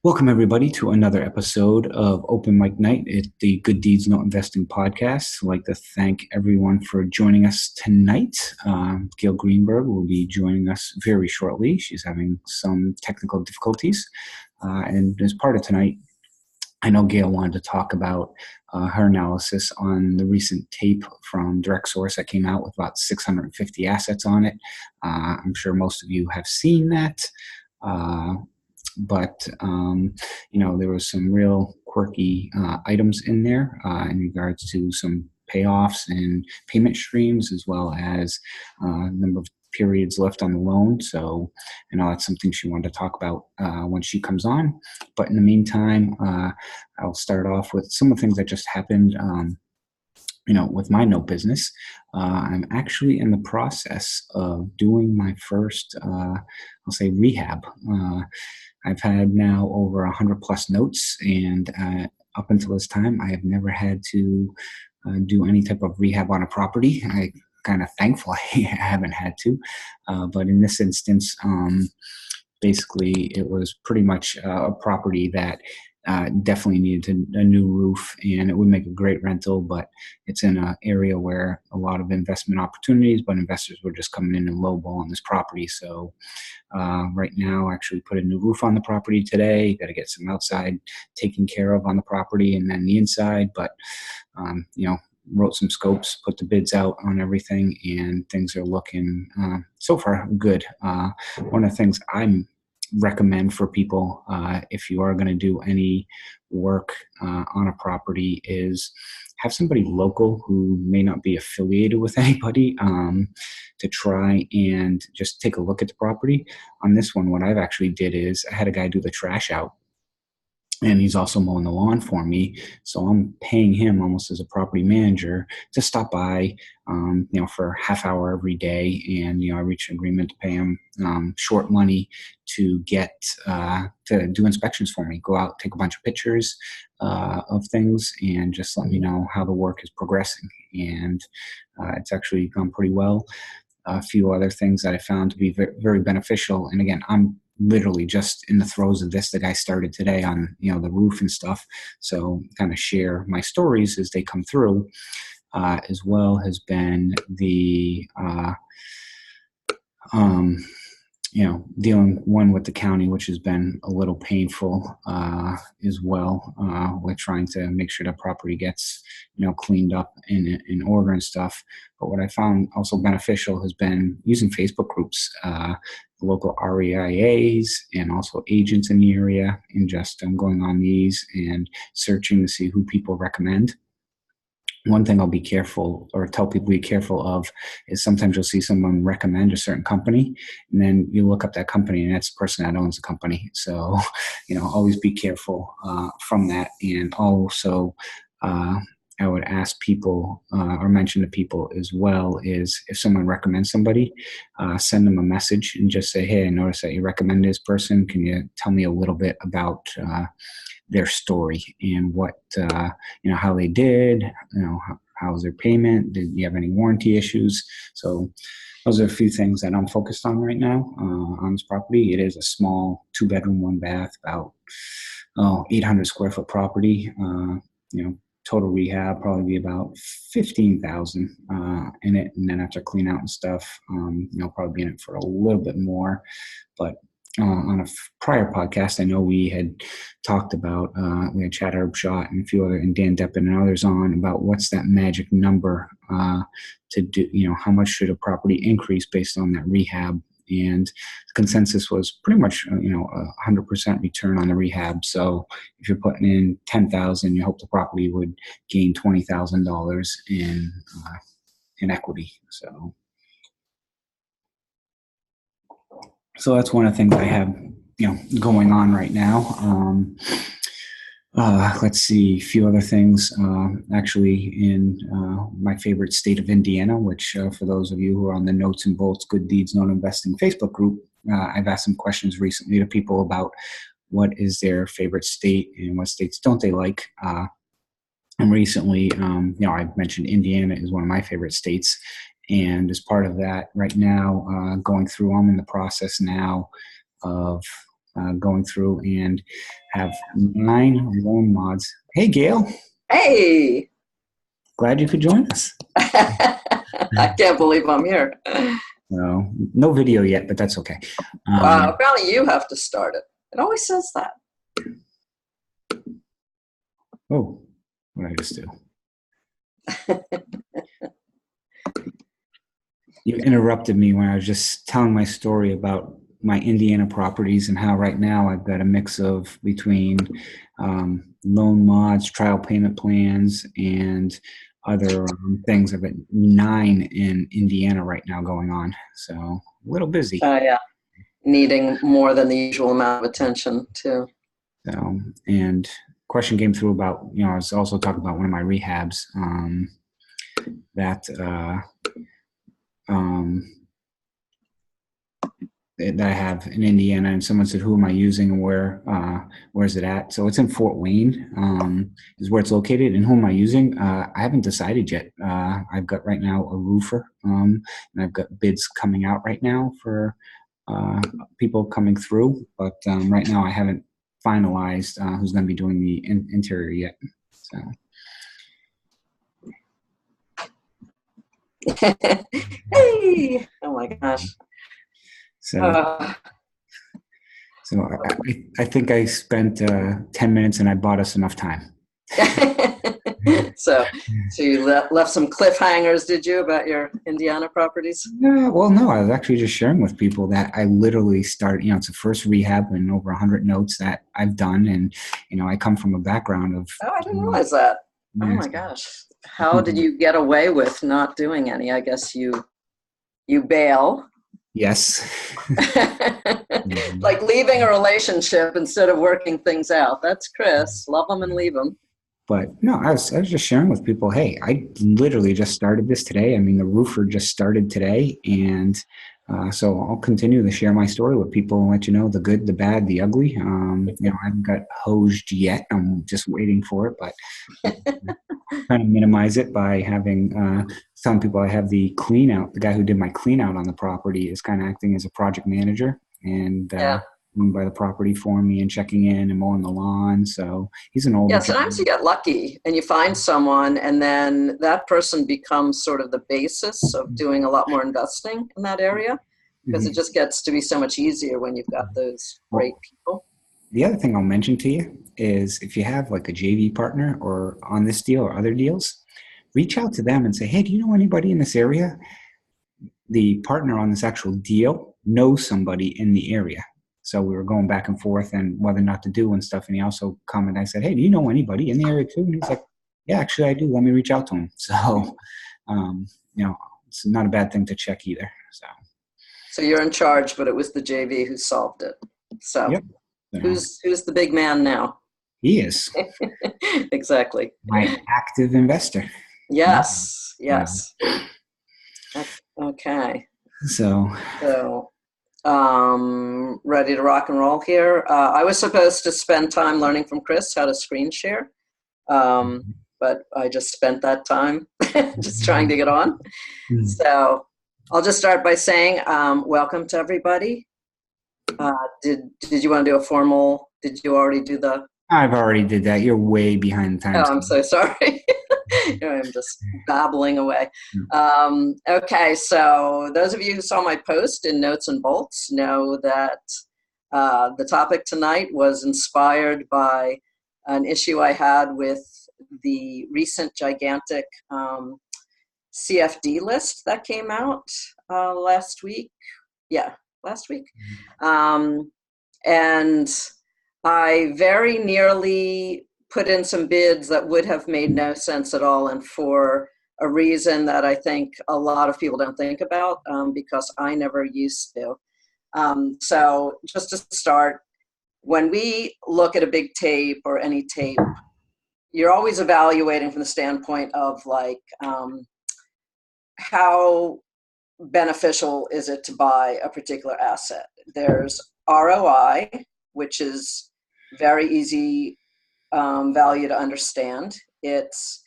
Welcome, everybody, to another episode of Open Mic Night at the Good Deeds No Investing podcast. I'd like to thank everyone for joining us tonight. Gail Greenberg will be joining us very shortly. She's having some technical difficulties. And as part of tonight, I know Gail wanted to talk about her analysis on the recent tape from Direct Source that came out with about 650 assets on it. I'm sure most of you have seen that. But there was some real quirky items in there in regards to some payoffs and payment streams, as well as number of periods left on the loan. So I know that's something she wanted to talk about when she comes on. But in the meantime, I'll start off with some of the things that just happened. With my note business, I'm actually in the process of doing my first, I'll say, rehab. I've had now over 100 plus notes, and up until this time, I have never had to do any type of rehab on a property. I kind of thankful I haven't had to, but in this instance, basically, it was pretty much a property that definitely needed a new roof, and it would make a great rental, but it's in an area where a lot of investment opportunities, but investors were just coming in and lowball on this property. So right now, I actually put a new roof on the property today. Got to get some outside taken care of on the property and then the inside, but wrote some scopes, put the bids out on everything, and things are looking so far good. One of the things I'm recommend for people if you are going to do any work on a property is have somebody local who may not be affiliated with anybody to try and just take a look at the property. On this one, what I've actually did is I had a guy do the trash out, and he's also mowing the lawn for me. So I'm paying him almost as a property manager to stop by, for a half hour every day. And, I reached an agreement to pay him short money to get to do inspections for me, go out, take a bunch of pictures of things, and just let me know how the work is progressing. And it's actually gone pretty well. A few other things that I found to be very, very beneficial. And again, I'm literally just in the throes of this. The guy started today on, the roof and stuff. So kind of share my stories as they come through, as well has been the, dealing one with the county, which has been a little painful as well, with trying to make sure the property gets, cleaned up in order and stuff. But what I found also beneficial has been using Facebook groups, the local REIAs and also agents in the area, and just going on these and searching to see who people recommend. One thing I'll be careful or tell people be careful of is sometimes you'll see someone recommend a certain company, and then you look up that company and that's the person that owns the company. So, always be careful from that. And also, I would ask people or mention to people as well is if someone recommends somebody, send them a message and just say, hey, I noticed that you recommended this person. Can you tell me a little bit about their story and what, how they did, how's their payment? Did you have any warranty issues? So those are a few things that I'm focused on right now on this property. It is a small 2-bedroom, 1-bath, about 800 square foot property. Total rehab probably be about 15,000 in it, and then after clean out and stuff, probably be in it for a little bit more. But on a prior podcast, I know we had talked about, we had Chad Herbshot and a few other, and Dan Deppen and others on about what's that magic number to do, how much should a property increase based on that rehab. And the consensus was pretty much, 100% return on the rehab. So if you're putting in 10,000, you hope the property would gain $20,000 in equity. So that's one of the things I have, going on right now. Let's see, a few other things. Actually, in my favorite state of Indiana, which for those of you who are on the Notes and Bolts Good Deeds Not Investing Facebook group, I've asked some questions recently to people about what is their favorite state and what states don't they like. And recently, I've mentioned Indiana is one of my favorite states. And as part of that, right now, going through, I'm in the process now of going through and have 9 loan mods. Hey, Gail, Hey, glad you could join us. I can't believe I'm here. So, no video yet, but that's okay. Wow, apparently you have to start it. It always says that. Oh, what did I just do? You interrupted me when I was just telling my story about my Indiana properties and how right now I've got a mix of between loan mods, trial payment plans, and other things. I've got 9 in Indiana right now going on, so a little busy. Yeah, needing more than the usual amount of attention too. So, and question came through about, I was also talking about one of my rehabs that um, that I have in Indiana, and someone said, "Who am I using, and where's it at?" So it's in Fort Wayne, is where it's located. And who am I using? I haven't decided yet. I've got right now a roofer, and I've got bids coming out right now for people coming through. But right now, I haven't finalized who's going to be doing the interior yet. So. Hey, oh my gosh. So I think I spent 10 minutes and I bought us enough time. So you left some cliffhangers, did you, about your Indiana properties? Well, no, I was actually just sharing with people that I literally started, it's the first rehab and over 100 notes that I've done. And, I come from a background of. Oh, I didn't realize that. Oh my gosh. How did you get away with not doing any? I guess you bail. Yes. Like leaving a relationship instead of working things out. That's Chris. Love them and leave them. But no, I was just sharing with people, hey, I literally just started this today. I mean, the roofer just started today. And so I'll continue to share my story with people and let you know the good, the bad, the ugly. I haven't got hosed yet. I'm just waiting for it, but trying to minimize it by having telling people I have the clean out. The guy who did my clean out on the property is kind of acting as a project manager and by the property for me and checking in and mowing the lawn. So he's an older. Yeah, sometimes you get lucky and you find someone and then that person becomes sort of the basis of doing a lot more investing in that area because it just gets to be so much easier when you've got those great people. The other thing I'll mention to you is if you have like a JV partner or on this deal or other deals, reach out to them and say, hey, do you know anybody in this area? The partner on this actual deal knows somebody in the area. So we were going back and forth and whether or not to do and stuff. And he also commented, I said, hey, do you know anybody in the area too? And he's like, yeah, actually I do. Let me reach out to him. So, it's not a bad thing to check either. So you're in charge, but it was the JV who solved it. So yep. Who's the big man now? He is. Exactly. My active investor. Yes. Yes. Okay. So ready to rock and roll here. I was supposed to spend time learning from Chris how to screen share, but I just spent that time just trying to get on. So I'll just start by saying welcome to everybody. Did you want to do a formal? Did you already do the? I've already did that. You're way behind time. Oh, I'm so sorry. I'm just babbling away. Okay, so those of you who saw my post in Notes and Bolts know that the topic tonight was inspired by an issue I had with the recent gigantic CFD list that came out last week. Yeah, last week. And I very nearly put in some bids that would have made no sense at all, and for a reason that I think a lot of people don't think about because I never used to. So just to start, when we look at a big tape or any tape, you're always evaluating from the standpoint of like how beneficial is it to buy a particular asset. There's ROI, which is very easy value to understand. It's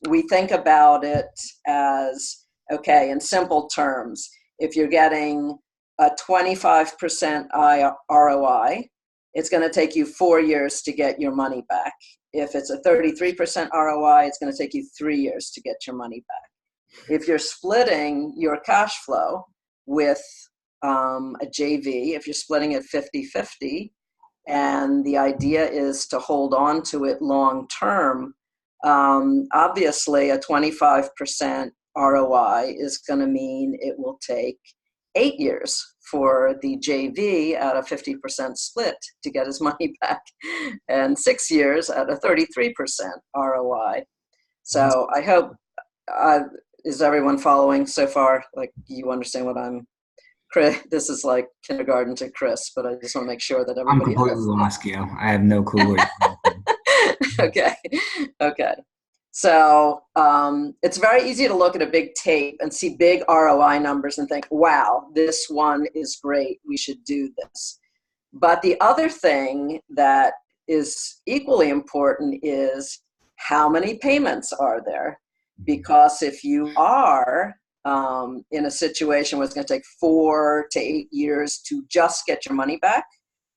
we think about it as, okay, in simple terms, if you're getting a 25% ROI, it's going to take you 4 years to get your money back. If it's a 33% ROI, it's going to take you 3 years to get your money back. If you're splitting your cash flow with a JV, if you're splitting it 50-50, and the idea is to hold on to it long term, obviously a 25% ROI is going to mean it will take 8 years for the JV at a 50% split to get his money back, and 6 years at a 33% ROI. So I hope, is everyone following so far? Like, you understand what I'm, Chris, this is like kindergarten to Chris, but I just want to make sure that I'm everybody completely has. lost, Gail. I have no clue what you're Okay. Okay. So it's very easy to look at a big tape and see big ROI numbers and think, wow, this one is great. We should do this. But the other thing that is equally important is how many payments are there? Because if you are in a situation where it's going to take 4 to 8 years to just get your money back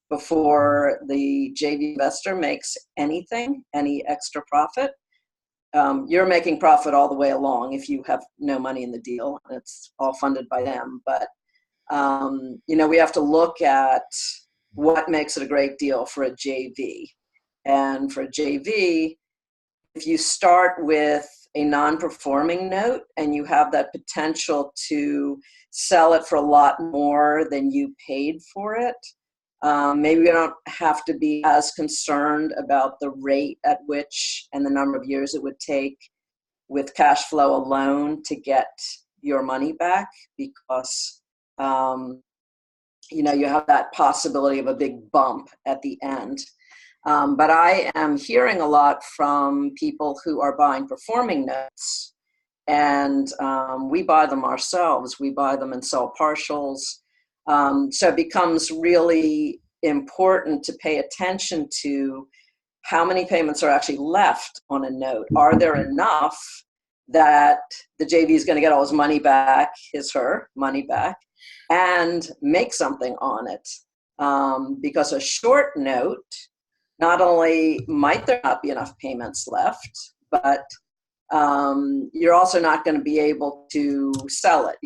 before the JV investor makes anything, any extra profit, you're making profit all the way along if you have no money in the deal. It's all funded by them. But, we have to look at what makes it a great deal for a JV. And for a JV, if you start with a non-performing note and you have that potential to sell it for a lot more than you paid for it, maybe we don't have to be as concerned about the rate at which and the number of years it would take with cash flow alone to get your money back, because you have that possibility of a big bump at the end. But I am hearing a lot from people who are buying performing notes, and we buy them ourselves. We buy them and sell partials. So it becomes really important to pay attention to how many payments are actually left on a note. Are there enough that the JV is going to get all his money back, her money back, and make something on it? Because a short note, not only might there not be enough payments left, but you're also not going to be able to sell it,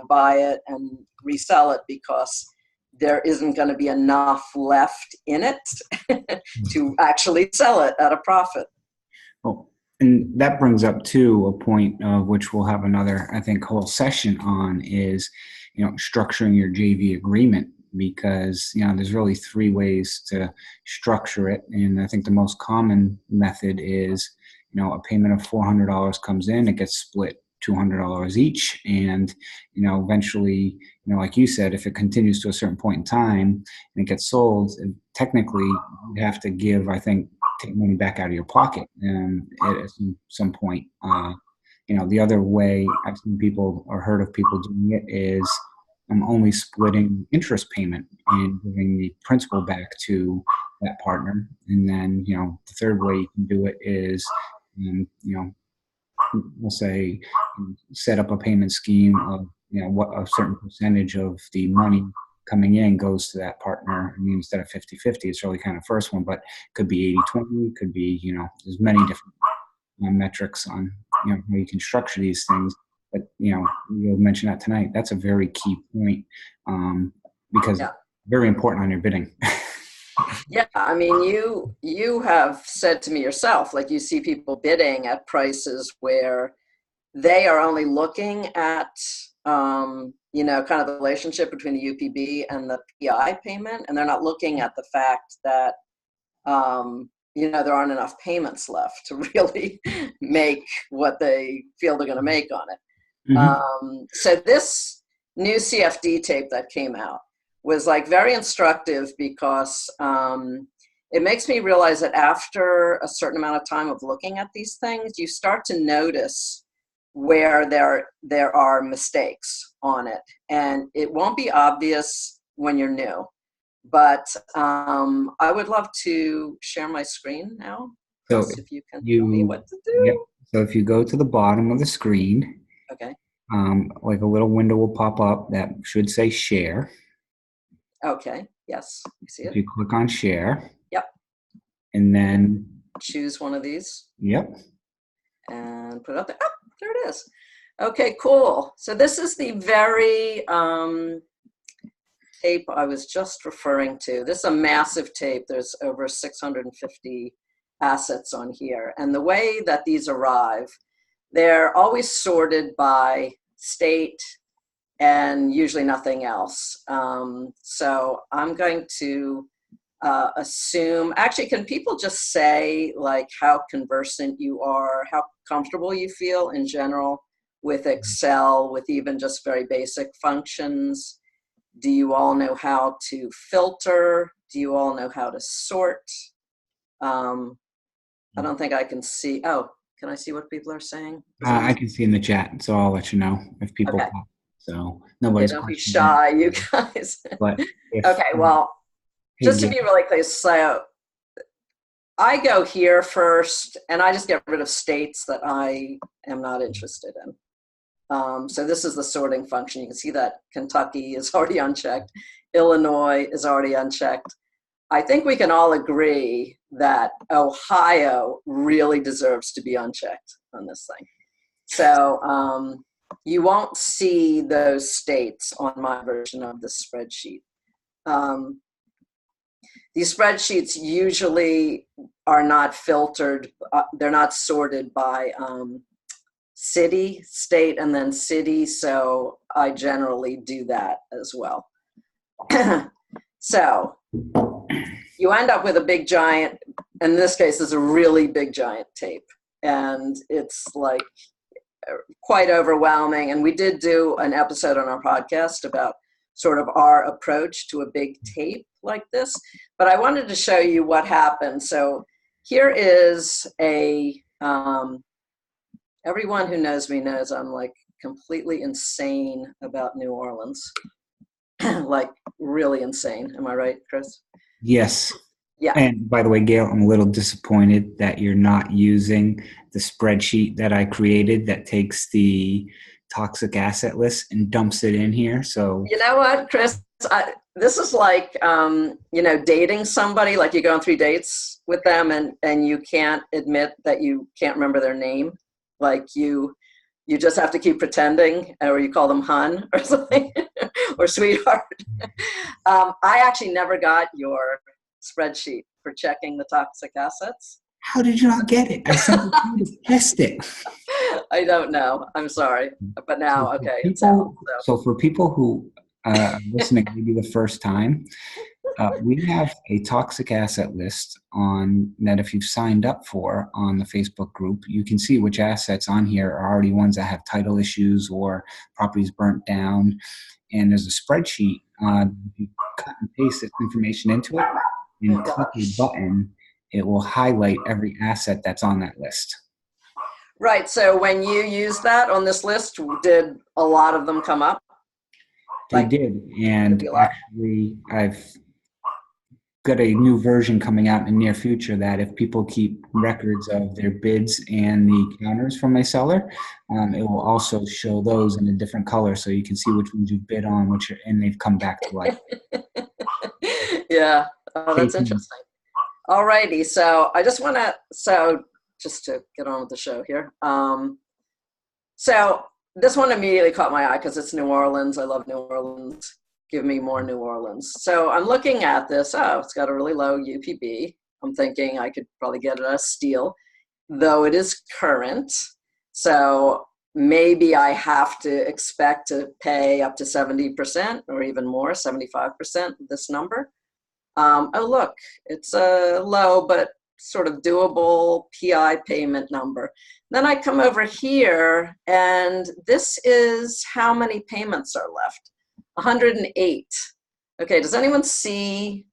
buy it and resell it, because there isn't going to be enough left in it to actually sell it at a profit. Well, and that brings up too a point of which we'll have another, I think, whole session on is, structuring your JV agreement, because, there's really 3 ways to structure it. And I think the most common method is, a payment of $400 comes in, it gets split $200 each. And, eventually, like you said, if it continues to a certain point in time and it gets sold, technically you have to give, I think, take money back out of your pocket at some point. The other way I've seen people or heard of people doing it is only splitting interest payment and giving the principal back to that partner. And then, the third way you can do it is, we'll say, set up a payment scheme of, what a certain percentage of the money coming in goes to that partner. I mean, instead of 50-50, it's really kind of first one, but it could be 80-20, could be, there's many different metrics on, how you can structure these things. But, you'll mention that tonight. That's a very key point, because very important on your bidding. Yeah, I mean, you have said to me yourself, like, you see people bidding at prices where they are only looking at, kind of the relationship between the UPB and the PI payment, and they're not looking at the fact that, there aren't enough payments left to really make what they feel they're going to make on it. Mm-hmm. So this new CFD tape that came out was like very instructive, because it makes me realize that after a certain amount of time of looking at these things, you start to notice where there are mistakes on it. And it won't be obvious when you're new. But I would love to share my screen now. So if you can tell me what to do. Yep. So if you go to the bottom of the screen, okay, like a little window will pop up that should say share. Okay. Yes. You see If it? you click on share, Yep. and then, Choose one of these yep. and put it up there. Oh, there it is. Okay, cool. So this is the very tape I was just referring to. This is a massive tape. There's over 650 assets on here. And the way that these arrive, they're always sorted by state and usually nothing else. So I'm going to assume, actually, can people just say like how conversant you are, how comfortable you feel in general with Excel, with even just very basic functions? Do you all know how to filter? Do you all know how to sort? I don't think I can see. Oh, can I see what people are saying? Is it I easy? can see in the chat, so I'll let you know if people Okay. pop. So Yeah, nobody's don't be questioning shy, you it. guys. But if, Okay, well, hey, just to Gail, be really clear, so I go here first and I just get rid of states that I am not interested in. So this is the sorting function. You can see that Kentucky is already unchecked. Illinois is already unchecked. I think we can all agree that Ohio really deserves to be unchecked on this thing. So you won't see those states on my version of the spreadsheet. These spreadsheets usually are not filtered, they're not sorted by city, state, and then city, so I generally do that as well. So you end up with a big giant, in this case, is a really big giant tape, and it's like quite overwhelming. And we did do an episode on our podcast about sort of our approach to a big tape like this, but I wanted to show you what happened. So here is a, everyone who knows me knows I'm like completely insane about New Orleans, like really insane. Am I right, Chris? yes. Yeah. And by the way, Gail, I'm a little disappointed that you're not using the spreadsheet that I created that takes the toxic asset list and dumps it in here. So, You know what, Chris? This is like, dating somebody, like you go on 3 dates with them and you can't admit that you can't remember their name. Like you just have to keep pretending, or you call them hun or something, or sweetheart. I actually never got your spreadsheet for checking the toxic assets. how did you not get it? I sent it to you to test it. I don't know. I'm sorry. But So now, for okay, it's out. people, so for people who are listening maybe the first time, we have a toxic asset list on that if you've signed up for on the Facebook group, you can see which assets on here are already ones that have title issues or properties burnt down. And there's a spreadsheet. If you cut and paste this information into it Oh and click a gosh. button, it will highlight every asset that's on that list. Right. So when you use that on this list, did a lot of them come up? They Like, did. could And be a lot. actually, I've got a new version coming out in the near future that if people keep records of their bids and the counters from my seller, it will also show those in a different color so you can see which ones you bid on, and they've come back to life. Yeah. Oh, Stay that's tuned. interesting. All righty. So I just want to, so just to get on with the show here. So this one immediately caught my eye because it's New Orleans. I love New Orleans. Give me more New Orleans. So I'm looking at this. Oh, it's got a really low UPB. I'm thinking I could probably get it at a steal, though it is current. So maybe I have to expect to pay up to 70% or even more, 75% of this number. Oh, look, it's a low but sort of doable PI payment number. Then I come over here, and this is how many payments are left. 108. Okay, does anyone see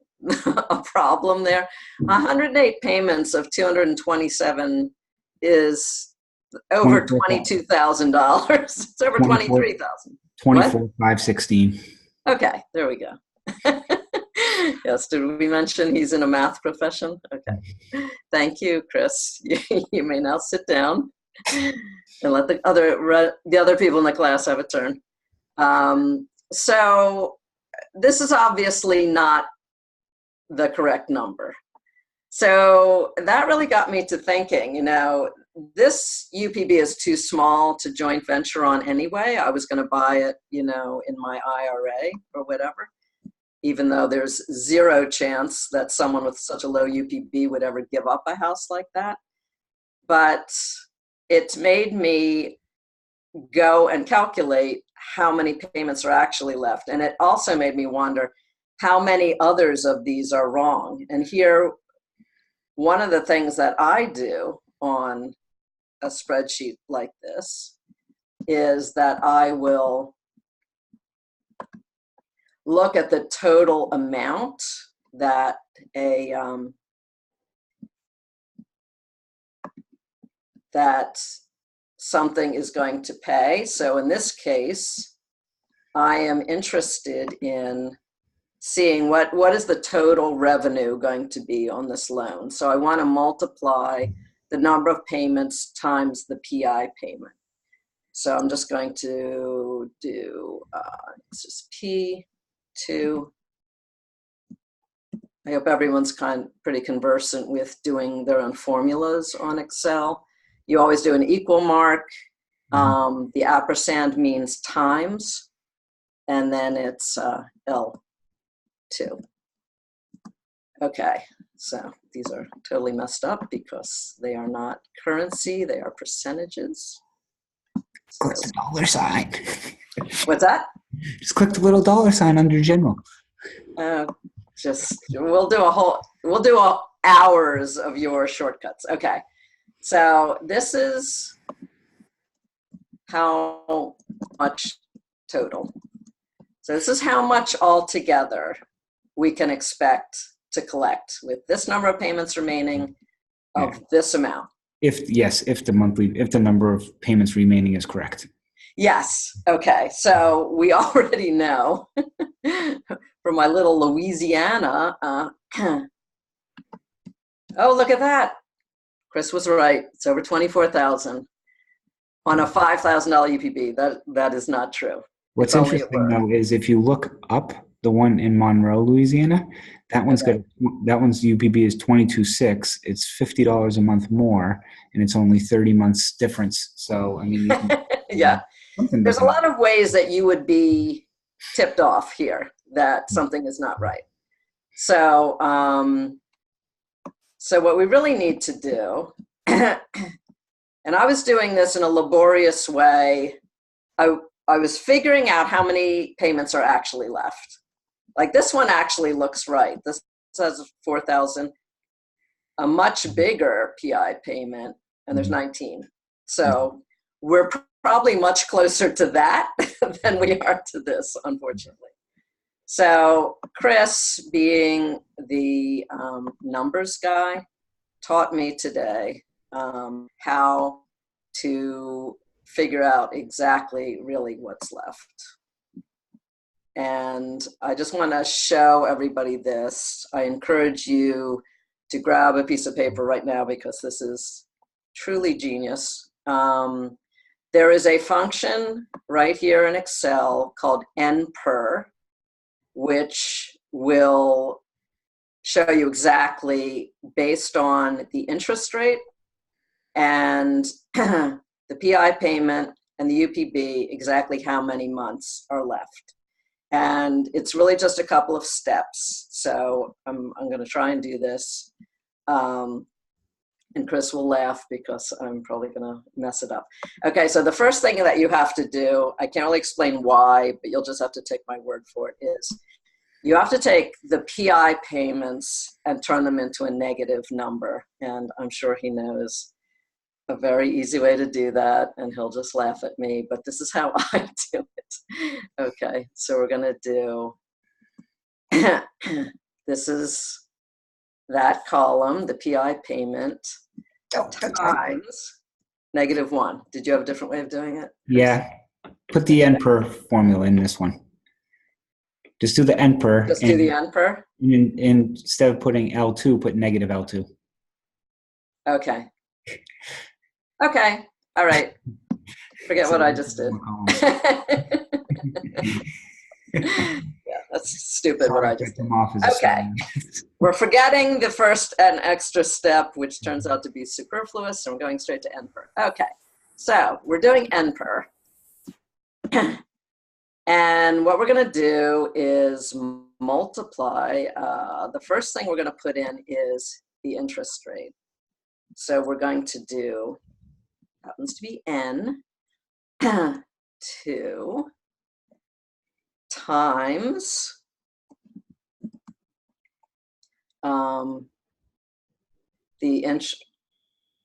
a problem there? 108 payments of 227 is over 24, $22,000. It's over 23,000. What? 516. Okay, there we go. Yes, did we mention he's in a math profession? Okay. Thank you, Chris. You may now sit down and let the other people in the class have a turn. So this is obviously not the correct number. So that really got me to thinking, this UPB is too small to joint venture on anyway. I was going to buy it, in my IRA or whatever, even though there's zero chance that someone with such a low UPB would ever give up a house like that. But it made me go and calculate how many payments are actually left. And it also made me wonder how many others of these are wrong. And here, one of the things that I do on a spreadsheet like this is that I will look at the total amount that that something is going to pay. So in this case, I am interested in seeing what is the total revenue going to be on this loan. So I want to multiply the number of payments times the PI payment. So I'm just going to do, it's just P2. I hope everyone's pretty conversant with doing their own formulas on Excel. You always do an equal mark. The ampersand means times, and then it's L2. Okay, so these are totally messed up because they are not currency, they are percentages. Click the dollar sign. What's that? Just click the little dollar sign under general. We'll do hours of your shortcuts. Okay, so this is how much total. So this is how much altogether we can expect to collect with this number of payments remaining of this amount. If the number of payments remaining is correct. Yes. Okay. So we already know from my little Louisiana. Oh, look at that. Chris was right. It's over 24,000 on a $5,000 UPB. That is not true. What's interesting though is if you look up the one in Monroe, Louisiana, that one's UPB is 22.6. It's $50 a month more, and it's only 30 months difference. So I mean, yeah, there's a lot of ways that you would be tipped off here that something is not right. So, so what we really need to do, and I was doing this in a laborious way. I was figuring out how many payments are actually left. Like this one actually looks right. This says 4,000, a much bigger PI payment, and there's 19. So we're probably much closer to that than we are to this, unfortunately. So Chris, being the numbers guy, taught me today how to figure out exactly really what's left. And I just want to show everybody this. I encourage you to grab a piece of paper right now because this is truly genius. There is a function right here in Excel called NPER, which will show you exactly based on the interest rate and the PI payment and the UPB exactly how many months are left. And it's really just a couple of steps. So I'm going to try and do this. And Chris will laugh because I'm probably going to mess it up. Okay, so the first thing that you have to do, I can't really explain why, but you'll just have to take my word for it, is you have to take the PI payments and turn them into a negative number. And I'm sure he knows a very easy way to do that, and he'll just laugh at me, but this is how I do it. Okay, so we're gonna do, this is that column, the PI payment, times -1. Did you have a different way of doing it? Yeah, put the NPER formula in this one. Just do the NPER. Just do the NPER? And instead of putting L2, put negative L2. Okay. Okay, all right. Forget what I just did. Yeah, that's stupid what Sorry I if I just did. come off as a Okay. We're forgetting the first and extra step, which turns out to be superfluous, and we're going straight to NPER. Okay, so we're doing NPER. And what we're going to do is multiply. The first thing we're going to put in is the interest rate. So we're going to do, happens to be N, 2 times the inch.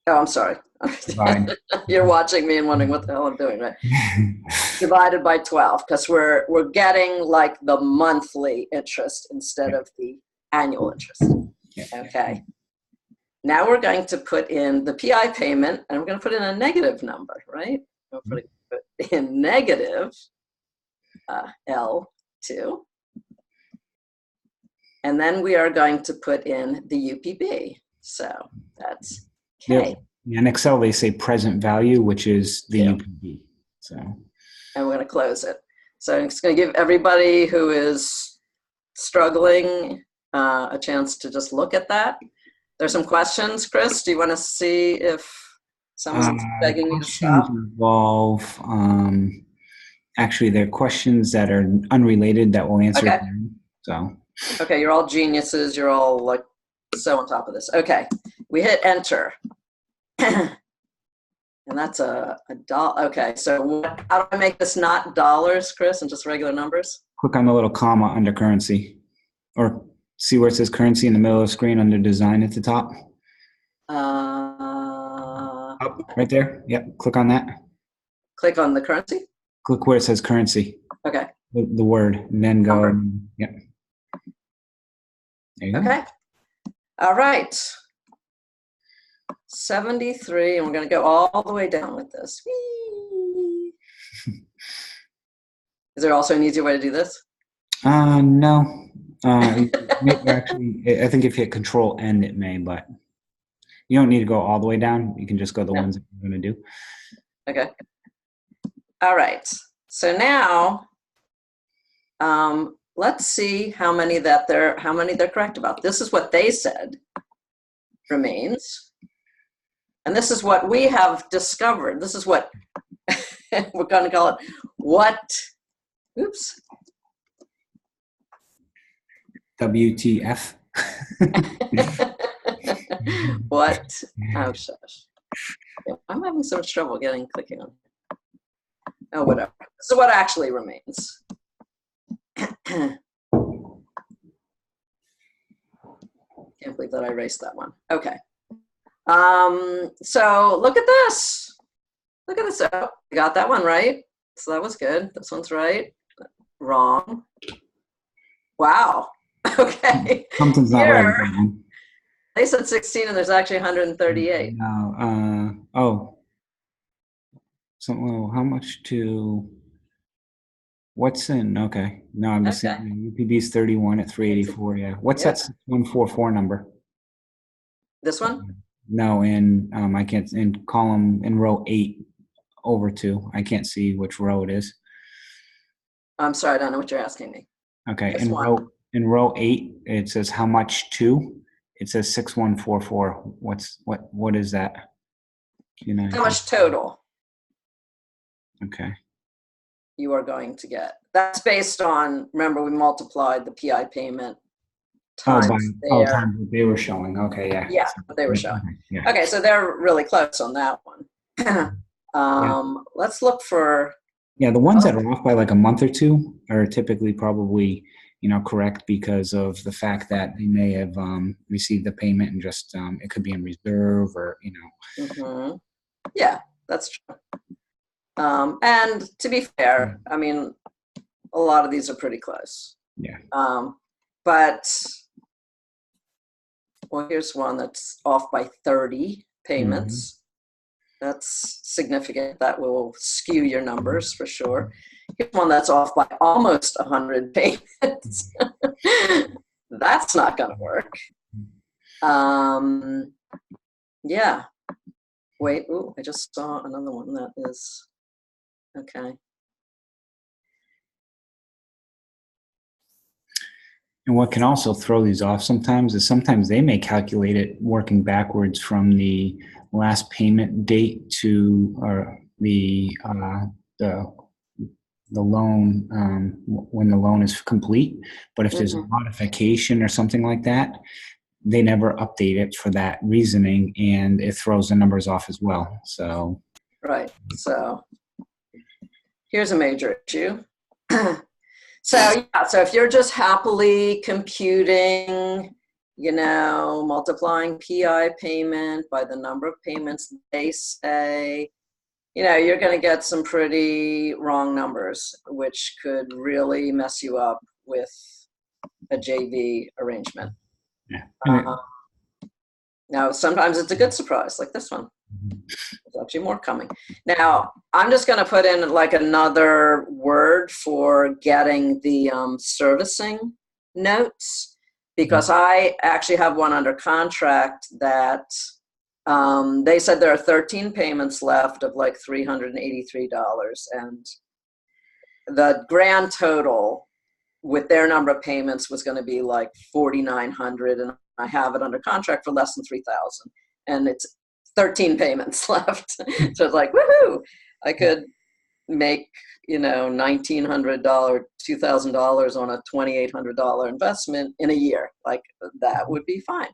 Oh, I'm sorry. Divide. You're watching me and wondering what the hell I'm doing, right? Divided by 12, because we're getting like the monthly interest instead of the annual interest. Okay. Now we're going to put in the PI payment, and we're going to put in a negative number, right? We're put in negative L2. And then we are going to put in the UPB. So that's K. In Excel, they say present value, which is the UPB. So, and we're going to close it. So I'm just going to give everybody who is struggling a chance to just look at that. There's some questions. Chris, do you want to see if someone's begging you to stop? Involve, actually, they're questions that are unrelated that we'll answer. Okay. So. Okay, you're all geniuses. You're all like so on top of this. Okay, we hit enter. And that's a dollar. Okay, so how do I make this not dollars, Chris, and just regular numbers? Click on the little comma under currency, or see where it says currency in the middle of the screen under design at the top. Oh, right there. Yep. Click on that. Click on the currency. Click where it says currency. Okay. The word, and then go. Number. Yep. There you go. Okay. All right. 73, and we're going to go all the way down with this. Whee! Is there also an easier way to do this? No. Actually, I think if you hit Control N, it may, but you don't need to go all the way down. You can just go the ones that you're going to do. Okay. All right. So now, let's see how many they're correct about. This is what they said remains. And this is what we have discovered. This is what we're going to call it. Oops. WTF. What? Oh, shush. I'm having so much trouble clicking on. Oh, whatever. This is what actually remains. Can't believe that I erased that one. Okay. So look at this. Look at this. Oh, I got that one right. So that was good. This one's right. Wrong. Wow. Okay. Something's not right. They said 16 and there's actually 138. No. So how much to what's in? Okay. No, I'm just saying UPB is 31 at 384. Yeah. What's that 144 number? This one? No, I can't, in column, in row 8 over 2. I can't see which row it is. I'm sorry, I don't know what you're asking me. Okay, in row 8, it says how much to. It says 6144. What is that? How much total? Okay. You are going to get. That's based on, remember we multiplied the PI payment times times what they were showing. Okay, yeah. Yeah, what they were showing. Yeah. Okay, so they're really close on that one. Let's look for. Yeah, the ones that are off by like a month or two are typically probably, correct because of the fact that they may have received the payment and just it could be in reserve or. Mm-hmm. Yeah, that's true. And to be fair, I mean, a lot of these are pretty close. Yeah. But here's one that's off by 30 payments. Mm-hmm. That's significant. That will skew your numbers for sure. Here's one that's off by almost 100 payments. That's not going to work. Yeah. Wait. Ooh, I just saw another one that is okay. And what can also throw these off sometimes is sometimes they may calculate it working backwards from the last payment date to or the the loan when the loan is complete. But if there's a Mhm. modification or something like that, they never update it for that reasoning, and it throws the numbers off as well. So Right. So here's a major issue. So yeah, so if you're just happily computing, multiplying PI payment by the number of payments they say, you're going to get some pretty wrong numbers, which could really mess you up with a JV arrangement. yeah. Uh, Now, sometimes it's a good surprise, like this one. There's actually more coming. Now, I'm just going to put in like another word for getting the servicing notes, because I actually have one under contract that they said there are 13 payments left of like $383, and the grand total with their number of payments was going to be like 4,900, and I have it under contract for less than 3,000, and it's 13 payments left. So it's like, woohoo! I could make $1,900, $2,000 on a $2,800 investment in a year. Like that would be fine.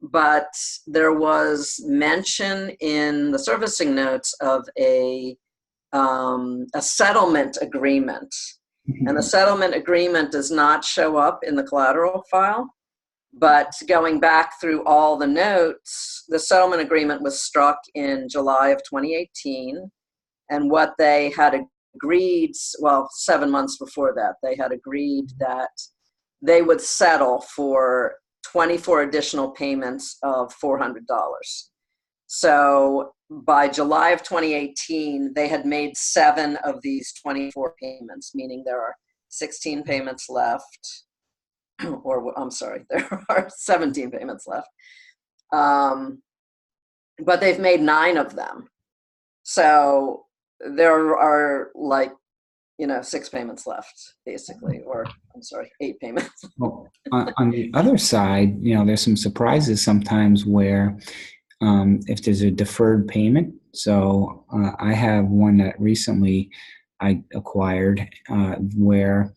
But there was mention in the servicing notes of a settlement agreement. And the settlement agreement does not show up in the collateral file. But going back through all the notes, the settlement agreement was struck in July of 2018. And what they had agreed, well, 7 months before that, they had agreed that they would settle for 24 additional payments of $400. So by July of 2018, they had made 7 of these 24 payments, meaning there are 16 payments left, or I'm sorry, there are 17 payments left. But they've made 9 of them. So there are like, 6 payments left, basically, or I'm sorry, 8 payments. Well, on the other side, there's some surprises sometimes where if there's a deferred payment. So I have one that recently I acquired where,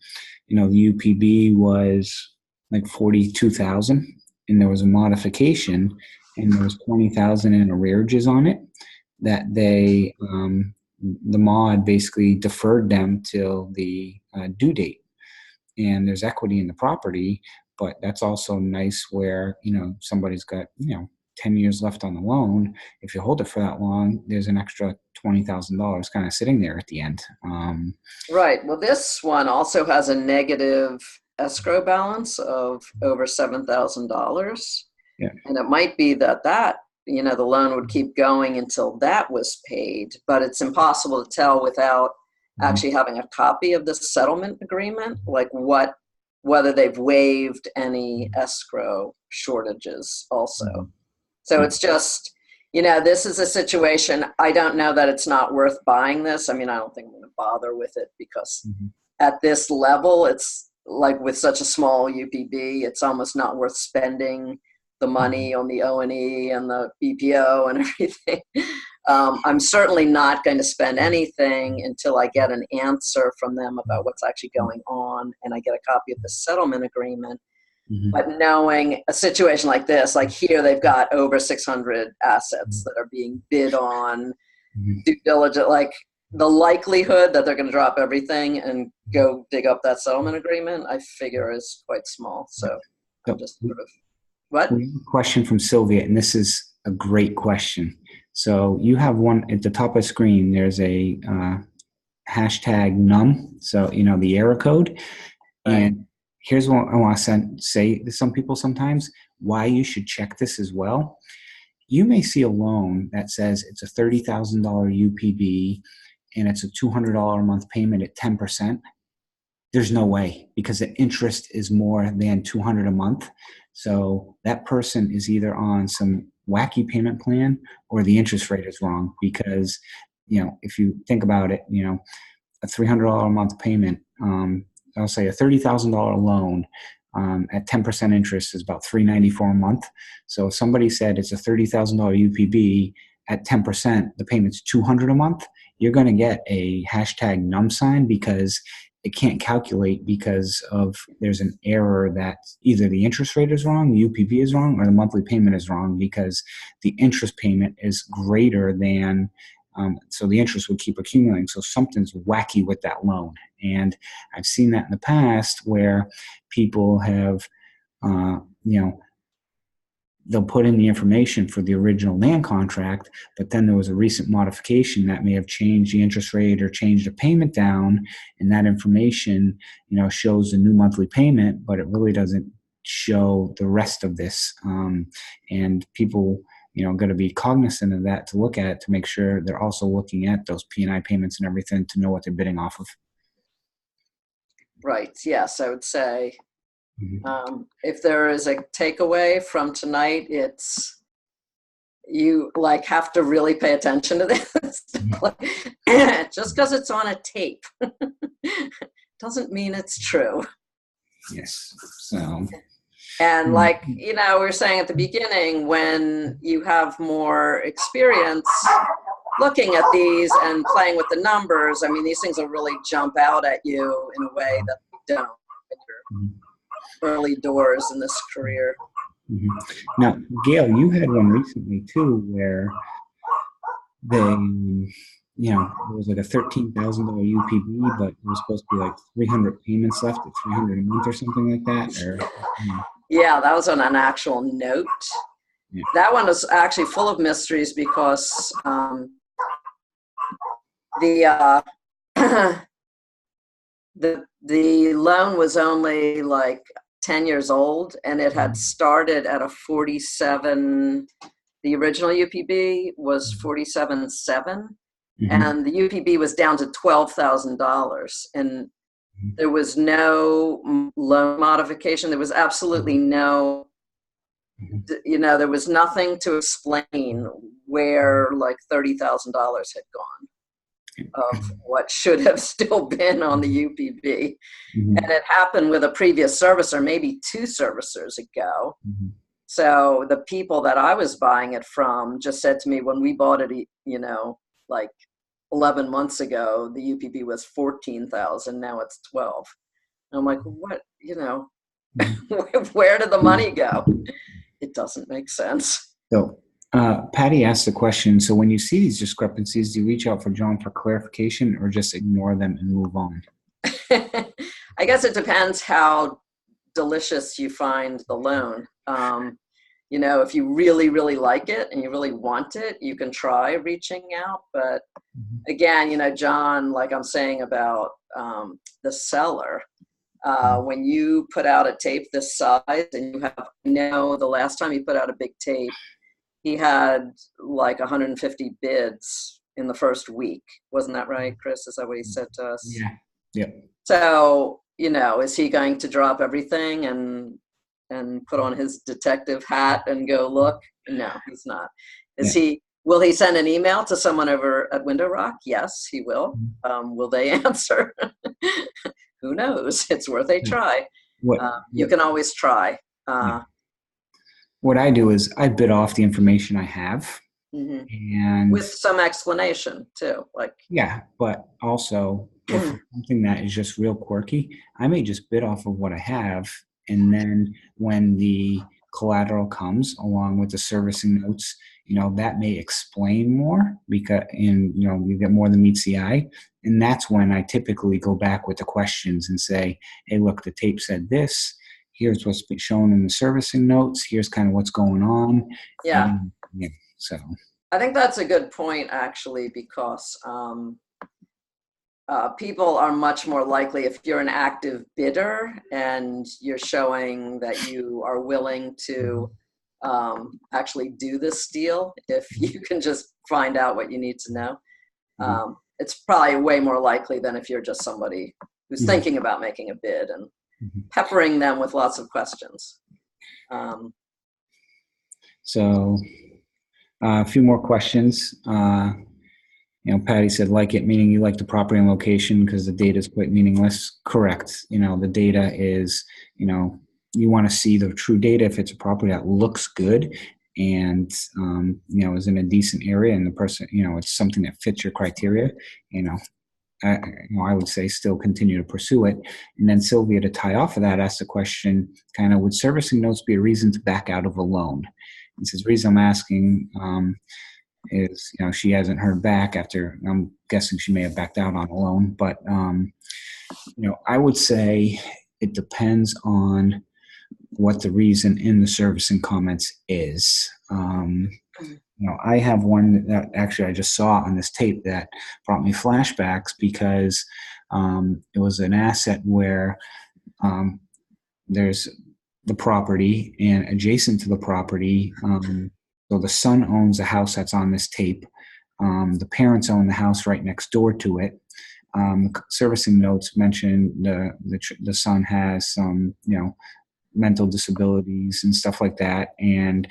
the UPB was like 42,000, and there was a modification, and there was 20,000 in arrearages on it that the mod basically deferred them till the due date. And there's equity in the property, but that's also nice where, somebody's got, 10 years left on the loan. If you hold it for that long, there's an extra $20,000 kind of sitting there at the end. Right. Well, this one also has a negative escrow balance of over $7,000. Yeah. And it might be that the loan would keep going until that was paid, but it's impossible to tell without actually having a copy of the settlement agreement, like whether they've waived any escrow shortages also. So it's just, this is a situation. I don't know that it's not worth buying this. I mean, I don't think I'm going to bother with it because at this level, it's like with such a small UPB, it's almost not worth spending the money on the O&E and the BPO and everything. I'm certainly not going to spend anything until I get an answer from them about what's actually going on and I get a copy of the settlement agreement. But knowing a situation like this, like here, they've got over 600 assets that are being bid on, due diligence, like the likelihood that they're going to drop everything and go dig up that settlement agreement, I figure is quite small. So I'm just sort of, what? We have a question from Sylvia, and this is a great question. So you have one at the top of the screen. There's a hashtag num, so the error code. Right. And here's what I want to say to some people sometimes, why you should check this as well. You may see a loan that says it's a $30,000 UPB and it's a $200 a month payment at 10%. There's no way, because the interest is more than $200 a month. So that person is either on some wacky payment plan or the interest rate is wrong, because, if you think about it, a $300 a month payment, I'll say a $30,000 loan at 10% interest is about $394 a month. So if somebody said it's a $30,000 UPB at 10%, the payment's $200 a month, you're going to get a hashtag num sign because it can't calculate because of there's an error that either the interest rate is wrong, the UPB is wrong, or the monthly payment is wrong because the interest payment is greater than, so the interest would keep accumulating. So something's wacky with that loan. And I've seen that in the past where people have, they'll put in the information for the original land contract, but then there was a recent modification that may have changed the interest rate or changed the payment down, and that information, shows the new monthly payment, but it really doesn't show the rest of this. And people, got to be cognizant of that to look at it to make sure they're also looking at those P&I payments and everything to know what they're bidding off of. Right. Yes, I would say if there is a takeaway from tonight, it's you have to really pay attention to this. Just because it's on a tape doesn't mean it's true. Yes. So. And we were saying at the beginning, when you have more experience looking at these and playing with the numbers, I mean, these things will really jump out at you in a way that you don't in your early doors in this career. Now, Gail, you had one recently too, where they, there was like a $13,000 UPB, but it was supposed to be like 300 payments left at 300 a month or something like that. Or, Yeah, that was on an actual note. Yeah. That one was actually full of mysteries because the loan was only 10 years old, and it had started at a 47. The original UPB was 47.7, and the UPB was down to $12,000, and there was no loan modification. There was absolutely no, there was nothing to explain where $30,000 had gone of what should have still been on the UPB. And it happened with a previous servicer, maybe 2 servicers ago. So the people that I was buying it from just said to me, when we bought it, 11 months ago, the UPB was 14,000. Now it's 12. And I'm like, what, where did the money go? It doesn't make sense. So Patty asked the question, so when you see these discrepancies, do you reach out for John for clarification or just ignore them and move on? I guess it depends how delicious you find the loan. If you really, really like it and you really want it, you can try reaching out. But again, John, like I'm saying about the seller, when you put out a tape this size and you have, the last time he put out a big tape, he had 150 bids in the first week. Wasn't that right, Chris? Is that what he said to us? Yeah. Yep. So, is he going to drop everything and put on his detective hat and go look? No, he's not. Will he send an email to someone over at Window Rock? Yes, he will. Will they answer? Who knows? It's worth a try. You can always try. What I do is I bid off the information I have, and with some explanation too. But also if it's something that is just real quirky, I may just bid off of what I have, and then when the collateral comes along with the servicing notes, that may explain more because, you get more than meets the eye. And that's when I typically go back with the questions and say, hey, look, the tape said this. Here's what's been shown in the servicing notes. Here's kind of what's going on. Yeah. So I think that's a good point, actually, because people are much more likely, if you're an active bidder and you're showing that you are willing to actually do this deal, if you can just find out what you need to know. It's probably way more likely than if you're just somebody who's thinking about making a bid and peppering them with lots of questions. So a few more questions. Patty said like it, meaning you like the property and location because the data is quite meaningless. Correct. The data is, you want to see the true data if it's a property that looks good and, is in a decent area and the person, it's something that fits your criteria, you know, I would say still continue to pursue it. And then Sylvia, to tie off of that, asked the question, kind of, would servicing notes be a reason to back out of a loan? And says, the reason I'm asking, is she hasn't heard back after, I'm guessing she may have backed out on a loan, but I would say it depends on what the reason in the servicing comments is. I have one that actually I just saw on this tape that brought me flashbacks because it was an asset where there's the property and adjacent to the property, so the son owns the house that's on this tape. The parents own the house right next door to it. Servicing notes mention the son has some, mental disabilities and stuff like that, and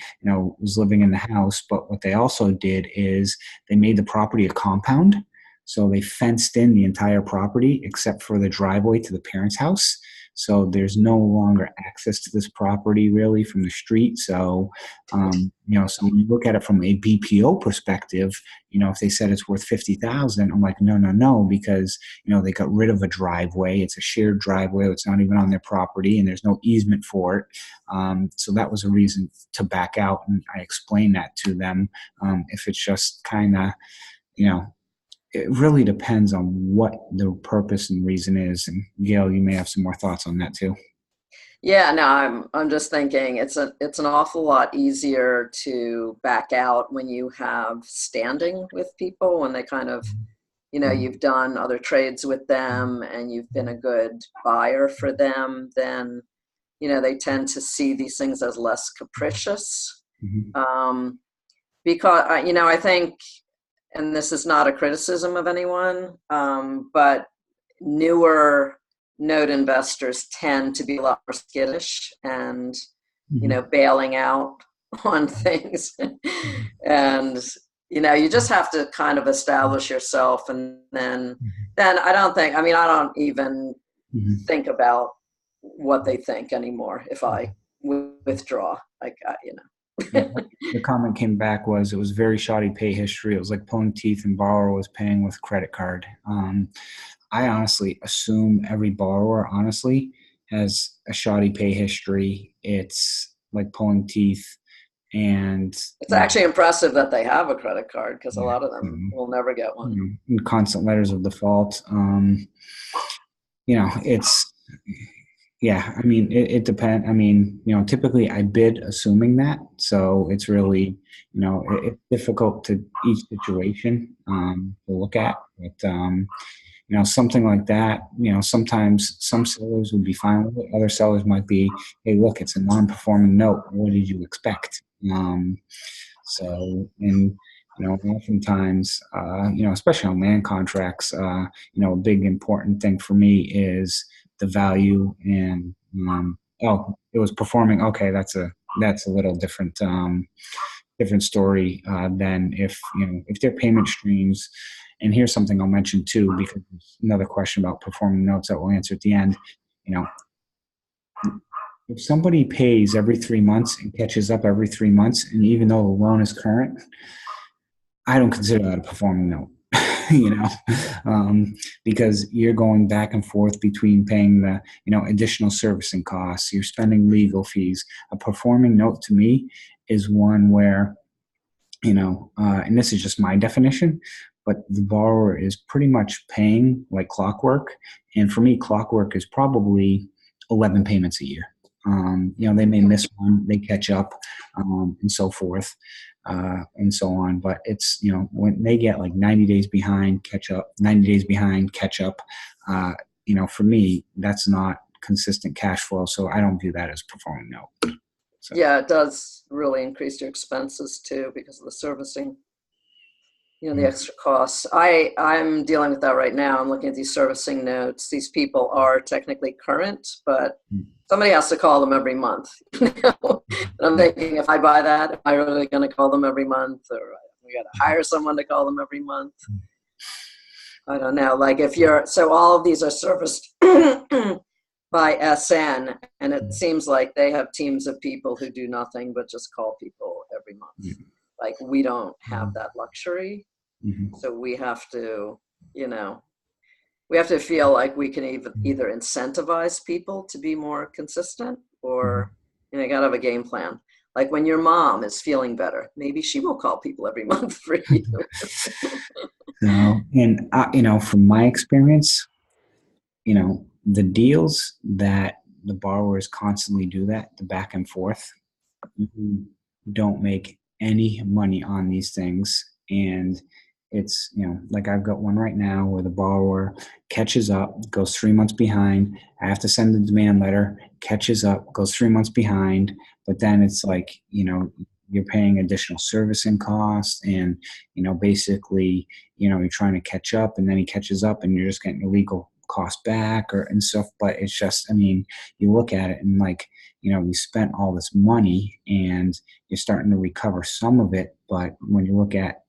was living in the house. But what they also did is they made the property a compound, so they fenced in the entire property except for the driveway to the parents' house. So there's no longer access to this property really from the street. So, so when you look at it from a BPO perspective, if they said it's worth 50,000, I'm like, no, because, they got rid of a driveway. It's a shared driveway. It's not even on their property and there's no easement for it. So that was a reason to back out. And I explained that to them. If it's just kind of, it really depends on what the purpose and reason is. And Gail, you may have some more thoughts on that too. Yeah, no, I'm just thinking it's an awful lot easier to back out when you have standing with people, when they kind of, you've done other trades with them and you've been a good buyer for them, then, they tend to see these things as less capricious. Because, I think, and this is not a criticism of anyone, but newer note investors tend to be a lot more skittish and, bailing out on things. And, you just have to kind of establish yourself. And then I don't even think about what they think anymore if I withdraw, The comment came back was it was very shoddy pay history. It was like pulling teeth and borrower was paying with credit card. I honestly assume every borrower has a shoddy pay history. It's like pulling teeth, and it's actually impressive that they have a credit card because a lot of them will never get one. And constant letters of default. It's it depends. Typically I bid assuming that, so it's really, it's difficult to each situation to look at, but something like that, sometimes some sellers would be fine with it. Other sellers might be, hey, look, it's a non-performing note. What did you expect? And oftentimes, especially on land contracts, a big important thing for me is the value. And it was performing. Okay, that's a little different story than if their payment streams. And here's something I'll mention too, because there's another question about performing notes that we'll answer at the end. If somebody pays every 3 months and catches up every 3 months, and even though the loan is current, I don't consider that a performing note, because you're going back and forth between paying the, additional servicing costs, you're spending legal fees. A performing note to me is one where, and this is just my definition, but the borrower is pretty much paying like clockwork. And for me, clockwork is probably 11 payments a year. They may miss one, they catch up, and so forth, and so on. But it's, when they get like 90 days behind, catch up, 90 days behind, catch up, for me, that's not consistent cash flow. So I don't view that as performing note. So. Yeah, it does really increase your expenses too because of the servicing. The extra costs. I'm dealing with that right now. I'm looking at these servicing notes. These people are technically current, but somebody has to call them every month. And I'm thinking, if I buy that, am I really going to call them every month, or we got to hire someone to call them every month? I don't know. Like if you're, so all of these are serviced by SN, and it seems like they have teams of people who do nothing but just call people every month. Like we don't have that luxury. Mm-hmm. So we have to, you know, we have to feel like we can either incentivize people to be more consistent, or you gotta have a game plan. Like when your mom is feeling better, maybe she will call people every month for you. So, and from my experience, the deals that the borrowers constantly do that, the back and forth, you don't make any money on these things. And it's, like I've got one right now where the borrower catches up, goes 3 months behind. I have to send the demand letter, catches up, goes 3 months behind. But then it's like, you're paying additional servicing costs and, basically, you're trying to catch up, and then he catches up and you're just getting your legal costs back and stuff. But it's just, you look at it and like, we spent all this money and you're starting to recover some of it. But when you look at,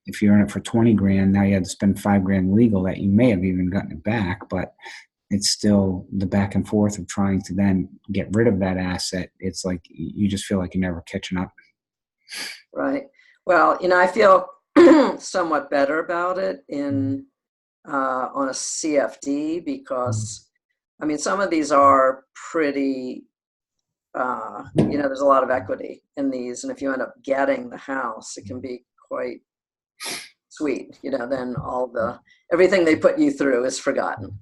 if you're in it for 20 grand, now you had to spend 5 grand legal that you may have even gotten it back, but it's still the back and forth of trying to then get rid of that asset. It's like, you just feel like you're never catching up. Right. Well, I feel somewhat better about it in on a CFD because, some of these are pretty, there's a lot of equity in these. And if you end up getting the house, it can be quite sweet. Then everything they put you through is forgotten.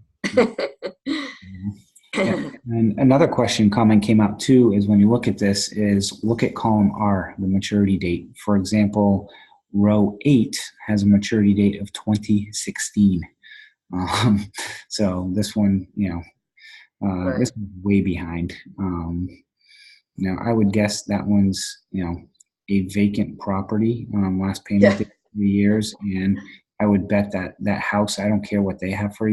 Yeah. And another comment came out too is when you look at this is look at column R, the maturity date. For example, row 8 has a maturity date of 2016. So this one, Right. this one's way behind. I would guess that one's, a vacant property. Last payment 3 years, and I would bet that house, I don't care what they have for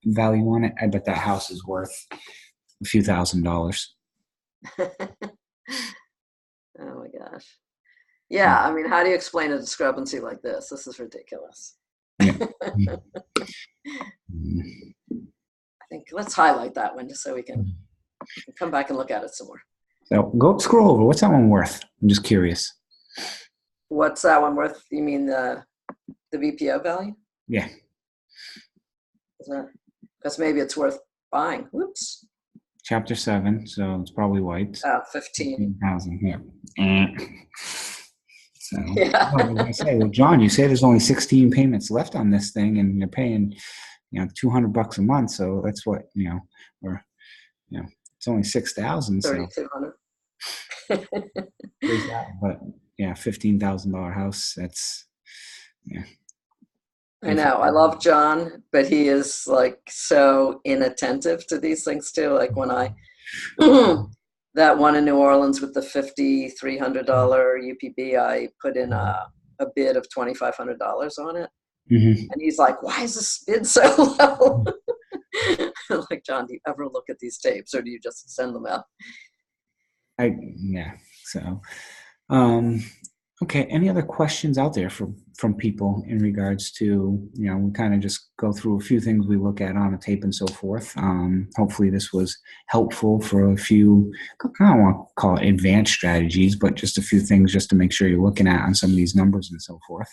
value on it, I bet that house is worth a few $1,000s. Oh my gosh. Yeah, how do you explain a discrepancy like this? This is ridiculous. Yeah. I think let's highlight that one just so we can come back and look at it some more. So go scroll over. What's that one worth? I'm just curious. What's that one worth? You mean the BPO value? Yeah. Because maybe it's worth buying. Whoops. Chapter 7, so it's probably white. 15,000. Yeah. So, I was gonna say, well, John, you say there's only 16 payments left on this thing, and you're paying, $200 a month. So that's what, or, it's only 6,000. 3,200. There's that, but yeah, $15,000 house. That's, yeah. I know. I love John, but he is like so inattentive to these things too. Like when that one in New Orleans with the $5,300 UPB, I put in a bid of $2,500 on it. Mm-hmm. And he's like, why is this bid so low? I'm like, John, do you ever look at these tapes or do you just send them out? So, okay. Any other questions out there from people in regards to, we kind of just go through a few things we look at on the tape and so forth. Hopefully this was helpful for a few, I don't want to call it advanced strategies, but just a few things just to make sure you're looking at on some of these numbers and so forth.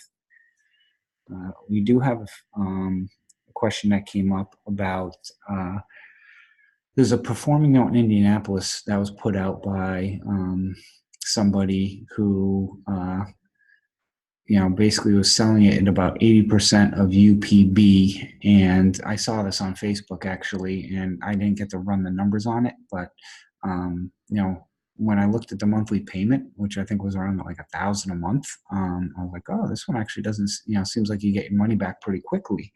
We do have a question that came up about, there's a performing note in Indianapolis that was put out by somebody who, basically was selling it at about 80% of UPB. And I saw this on Facebook actually, and I didn't get to run the numbers on it. But, when I looked at the monthly payment, which I think was around like $1,000 a month, I was like, oh, this one actually doesn't, seems like you get your money back pretty quickly.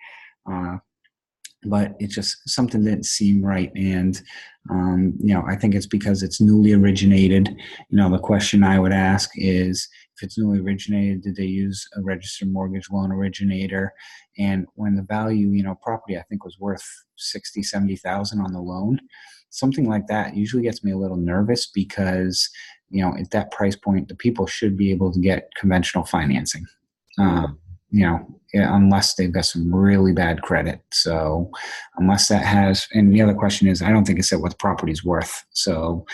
But it just something didn't seem right. And, I think it's because it's newly originated. The question I would ask is, if it's newly originated, did they use a registered mortgage loan originator? And when the value, property, I think was worth 60, 70,000 on the loan, something like that usually gets me a little nervous because, at that price point, the people should be able to get conventional financing. yeah, unless they've got some really bad credit. So unless that has, and the other question is, I don't think it's at what the property's worth. So,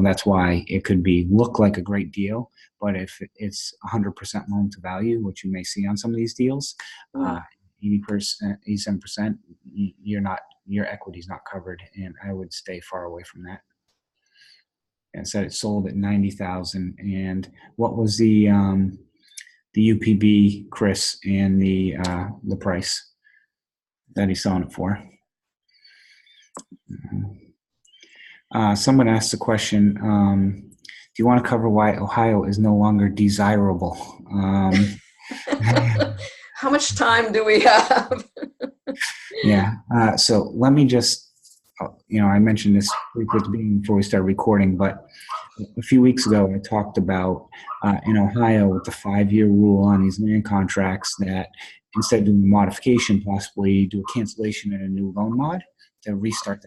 that's why it could be look like a great deal, but if it's 100% loan to value, which you may see on some of these deals, Mm. 80%, 87%, your equity's not covered, and I would stay far away from that. And said it sold at 90,000. And what was the UPB, Chris, and the price that he's selling it for? Someone asked the question, do you want to cover why Ohio is no longer desirable? How much time do we have? Yeah. So let me just, I mentioned this briefly at the beginning before we started recording, but a few weeks ago I talked about in Ohio with the 5-year rule on these land contracts that instead of doing a modification, possibly do a cancellation and a new loan mod to restart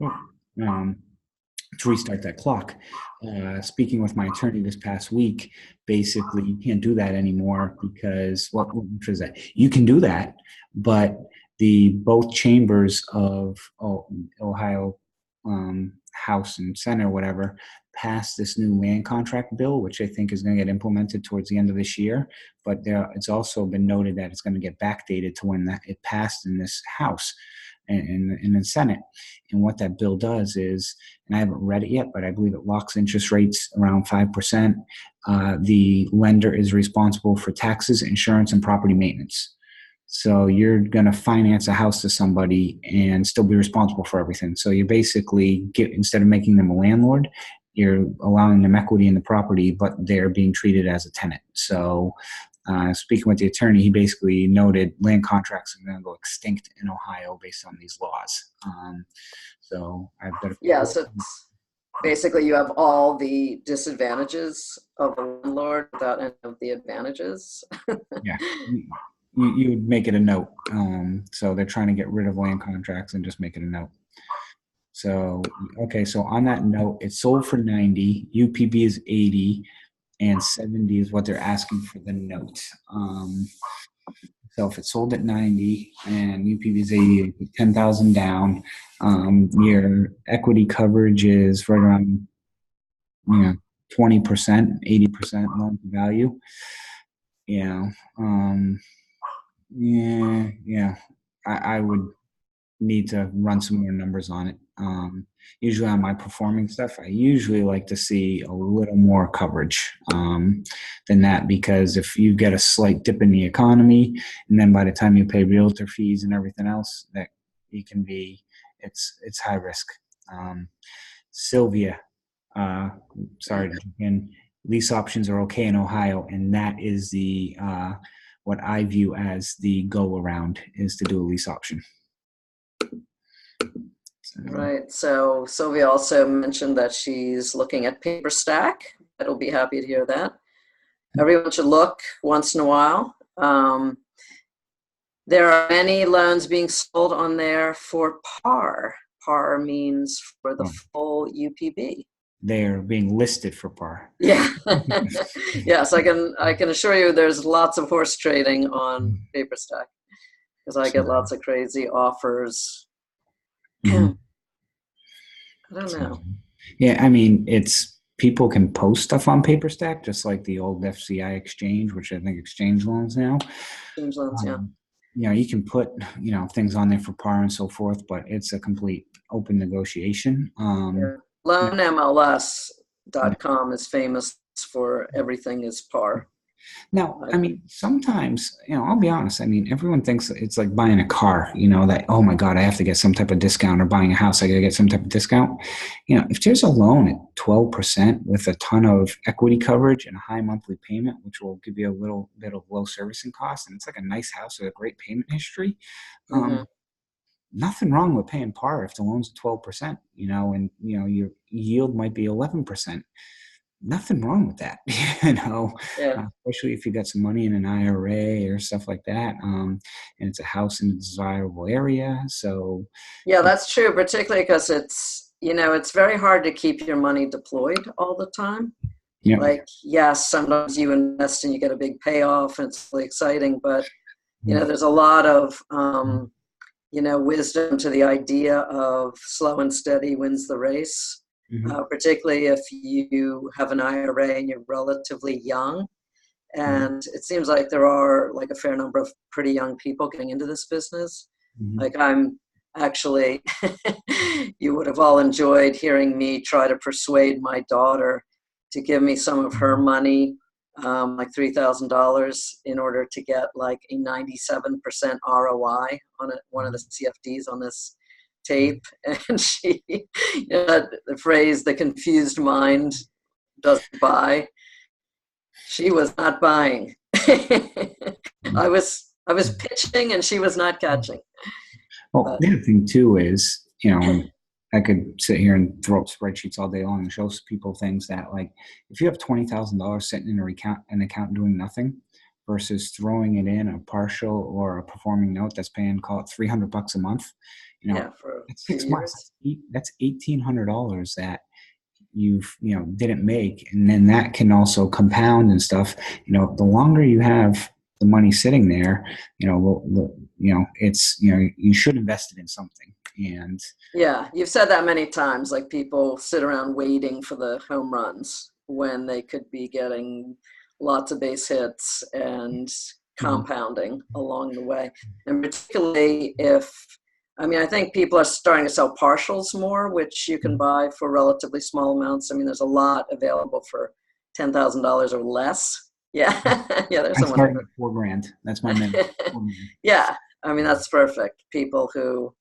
that. Um, to restart that clock. Speaking with my attorney this past week, basically you can't do that anymore because what is that? You can do that, but the both chambers of Ohio House and Senate, or whatever, passed this new land contract bill, which I think is going to get implemented towards the end of this year. But it's also been noted that it's going to get backdated to when it passed in this House and in the Senate. And what that bill does is, and I haven't read it yet, but I believe it locks interest rates around 5%. The lender is responsible for taxes, insurance, and property maintenance. So you're going to finance a house to somebody and still be responsible for everything. So you basically instead of making them a landlord, you're allowing them equity in the property, but they're being treated as a tenant. So speaking with the attorney, he basically noted land contracts are going to go extinct in Ohio based on these laws. So I've got a Yeah, so it's basically you have all the disadvantages of a landlord without any of the advantages. yeah. You would make it a note. So they're trying to get rid of land contracts and just make it a note. So, okay. So on that note, it sold for 90, UPB is 80, and 70 is what they're asking for the note. So if it sold at 90 and UPB is 80, 10,000 down, your equity coverage is right around, 20%, 80% loan to value. Yeah. Yeah. I would need to run some more numbers on it. Usually on my performing stuff, I usually like to see a little more coverage than that, because if you get a slight dip in the economy, and then by the time you pay realtor fees and everything else, that it's high risk. Sylvia, sorry to jump in. Lease options are okay in Ohio, and that is the what I view as the go around is to do a lease option. Right. So Sylvia also mentioned that she's looking at paper stack. I'll be happy to hear that. Everyone should look once in a while. There are many loans being sold on there for par. Par means for the full UPB. They're being listed for par. Yeah. Yes, I can assure you there's lots of horse trading on paper stack because I get lots of crazy offers. Mhm. I don't know. Yeah, I mean, people can post stuff on PaperStack, just like the old FCI exchange, which I think exchange loans now. Exchange loans, yeah. You can put, things on there for par and so forth, but it's a complete open negotiation. Yeah. LoanMLS.com is famous for everything is par. Now, I mean, sometimes, I'll be honest. I mean, everyone thinks it's like buying a car, that, oh my God, I have to get some type of discount, or buying a house, I got to get some type of discount. If there's a loan at 12% with a ton of equity coverage and a high monthly payment, which will give you a little bit of low servicing costs, and it's like a nice house with a great payment history, nothing wrong with paying par if the loan's at 12%, and, your yield might be 11%. Nothing wrong with that, especially if you got some money in an IRA or stuff like that. And it's a house in a desirable area. So, yeah, that's true, particularly because it's very hard to keep your money deployed all the time. Yep. Like, yes, sometimes you invest and you get a big payoff and it's really exciting, but there's a lot of wisdom to the idea of slow and steady wins the race, Mm-hmm. particularly if you have an IRA and you're relatively young. Mm-hmm. And it seems like there are like a fair number of pretty young people getting into this business. Mm-hmm. Like I'm actually, you would have all enjoyed hearing me try to persuade my daughter to give me some of her money, like $3,000, in order to get like a 97% ROI on one of the CFDs on this tape. And she, the phrase, the confused mind doesn't buy. She was not buying. I was pitching and she was not catching. Well, But the other thing too is, and I could sit here and throw up spreadsheets all day long and show people things that, like, if you have $20,000 sitting in an account doing nothing, versus throwing it in a partial or a performing note that's paying, call it $300 a month, yeah, for a that's few 6 months. years. That's $1,800 that you've didn't make, and then that can also compound and stuff. The longer you have the money sitting there, it's you should invest it in something. And Yeah, you've said that many times, like people sit around waiting for the home runs when they could be getting lots of base hits and compounding along the way. And particularly I think people are starting to sell partials more, which you can buy for relatively small amounts. I mean, there's a lot available for $10,000 or less. Yeah, yeah, there's I someone started at $4,000. That's my minimum. Yeah, I mean, that's perfect. People who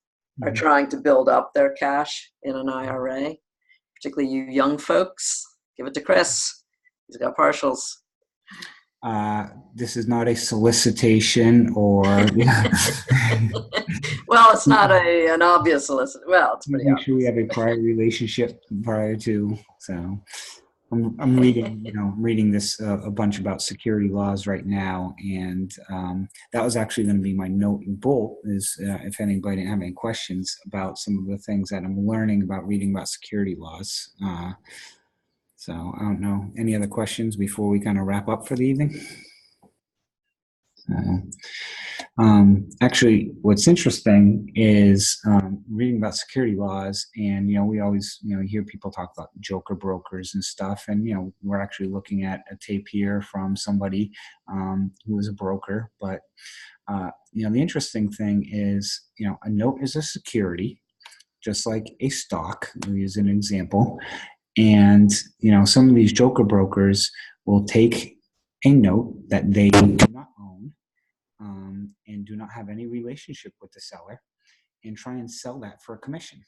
are trying to build up their cash in an IRA, particularly you young folks, give it to Chris. He's got partials. This is not a solicitation or. Well, it's not an obvious solicit. Well, it's pretty Make obvious. sure we have a prior relationship prior to. So I'm reading, reading this a bunch about security laws right now, and that was actually going to be my note in bulk. Is if anybody didn't have any questions about some of the things that I'm learning about reading about security laws. So I don't know. Any other questions before we kind of wrap up for the evening? Actually, what's interesting is reading about security laws, and we always hear people talk about joker brokers and stuff, and we're actually looking at a tape here from somebody who is a broker. But the interesting thing is a note is a security, just like a stock. We'll use an example, and some of these joker brokers will take a note that they do not own and do not have any relationship with the seller and try and sell that for a commission.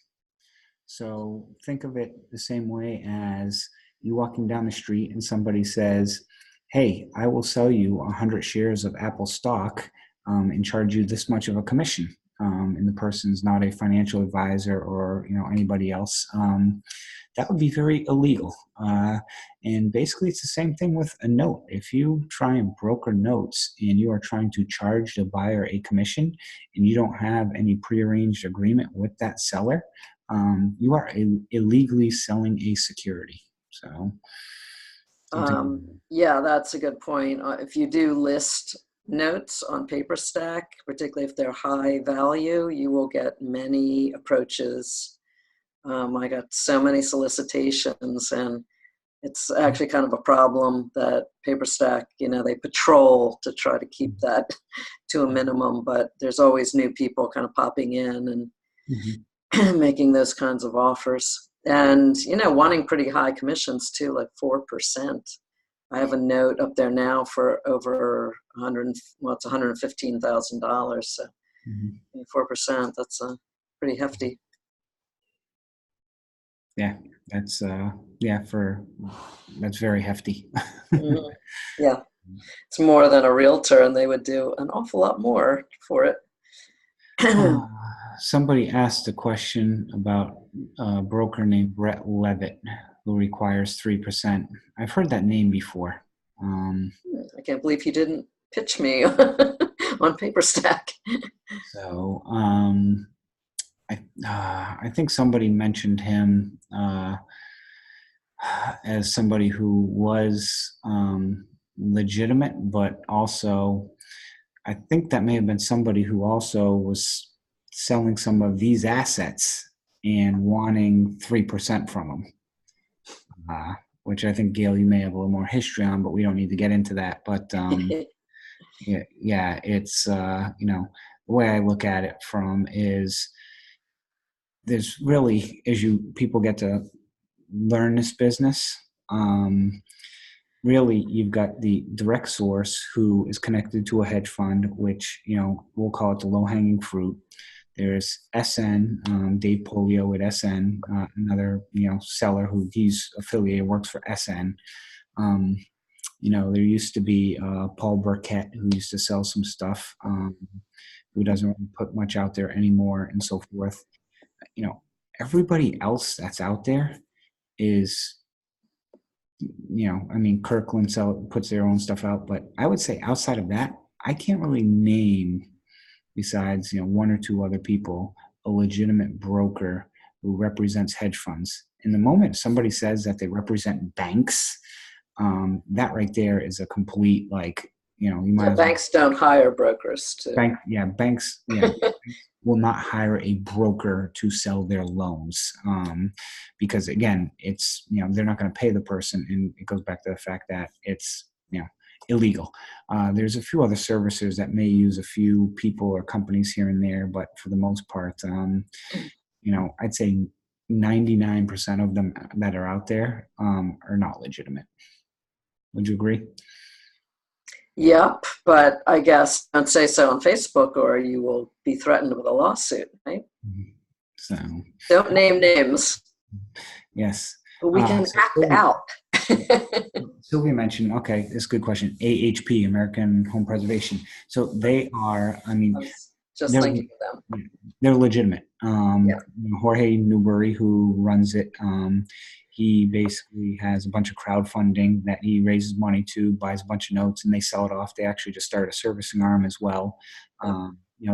So think of it the same way as you walking down the street and somebody says, hey, I will sell you 100 shares of Apple stock and charge you this much of a commission. And the person's not a financial advisor or anybody else. That would be very illegal. And basically, it's the same thing with a note. If you try and broker notes and you are trying to charge the buyer a commission and you don't have any prearranged agreement with that seller, you are illegally selling a security. So, yeah, that's a good point. If you do list notes on PaperStack, particularly if they're high value, you will get many approaches. I got so many solicitations, and it's actually kind of a problem that PaperStack, they patrol to try to keep that to a minimum, but there's always new people kind of popping in and making those kinds of offers. And, wanting pretty high commissions too, like 4%. I have a note up there now for over it's $115,000. So 4%, that's pretty hefty. Yeah, that's that's very hefty. Yeah, it's more than a realtor, and they would do an awful lot more for it. Somebody asked a question about a broker named Brett Levitt who requires 3%. I've heard that name before. I can't believe he didn't pitch me on PaperStack. So I think somebody mentioned him. as somebody who was legitimate, but also I think that may have been somebody who also was selling some of these assets and wanting 3% from them, uh, which I think, Gail, you may have a little more history on, but we don't need to get into that. But yeah, yeah, it's, the way I look at it from is there's really, as you people get to learn this business, um, really you've got the direct source who is connected to a hedge fund, which we'll call it the low-hanging fruit. There's SN, Dave Polio at SN, another seller who he's affiliated, works for SN. um, there used to be Paul Burkett, who used to sell some stuff, who doesn't really put much out there anymore, and so forth. Everybody else that's out there is, I mean, Kirkland puts their own stuff out, but I would say outside of that, I can't really name, besides one or two other people, a legitimate broker who represents hedge funds. And the moment somebody says that they represent banks, that right there is a complete, like, you might Yeah, as well. banks don't hire brokers to. Banks, yeah, will not hire a broker to sell their loans, because again, it's they're not going to pay the person, and it goes back to the fact that it's illegal. There's a few other servicers that may use a few people or companies here and there, but for the most part, I'd say 99% of them that are out there are not legitimate. Would you agree? Yep, but I guess don't say so on Facebook or you will be threatened with a lawsuit, right? So, don't name names. yes. But we can So act out. Sylvia mentioned, okay, this is a good question. AHP, American Home Preservation. So they are, I mean, I was just thinking of them. They're legitimate. Yeah. Jorge Newbery, who runs it, he basically has a bunch of crowdfunding that he raises money to, buys a bunch of notes, and they sell it off. They actually just started a servicing arm as well.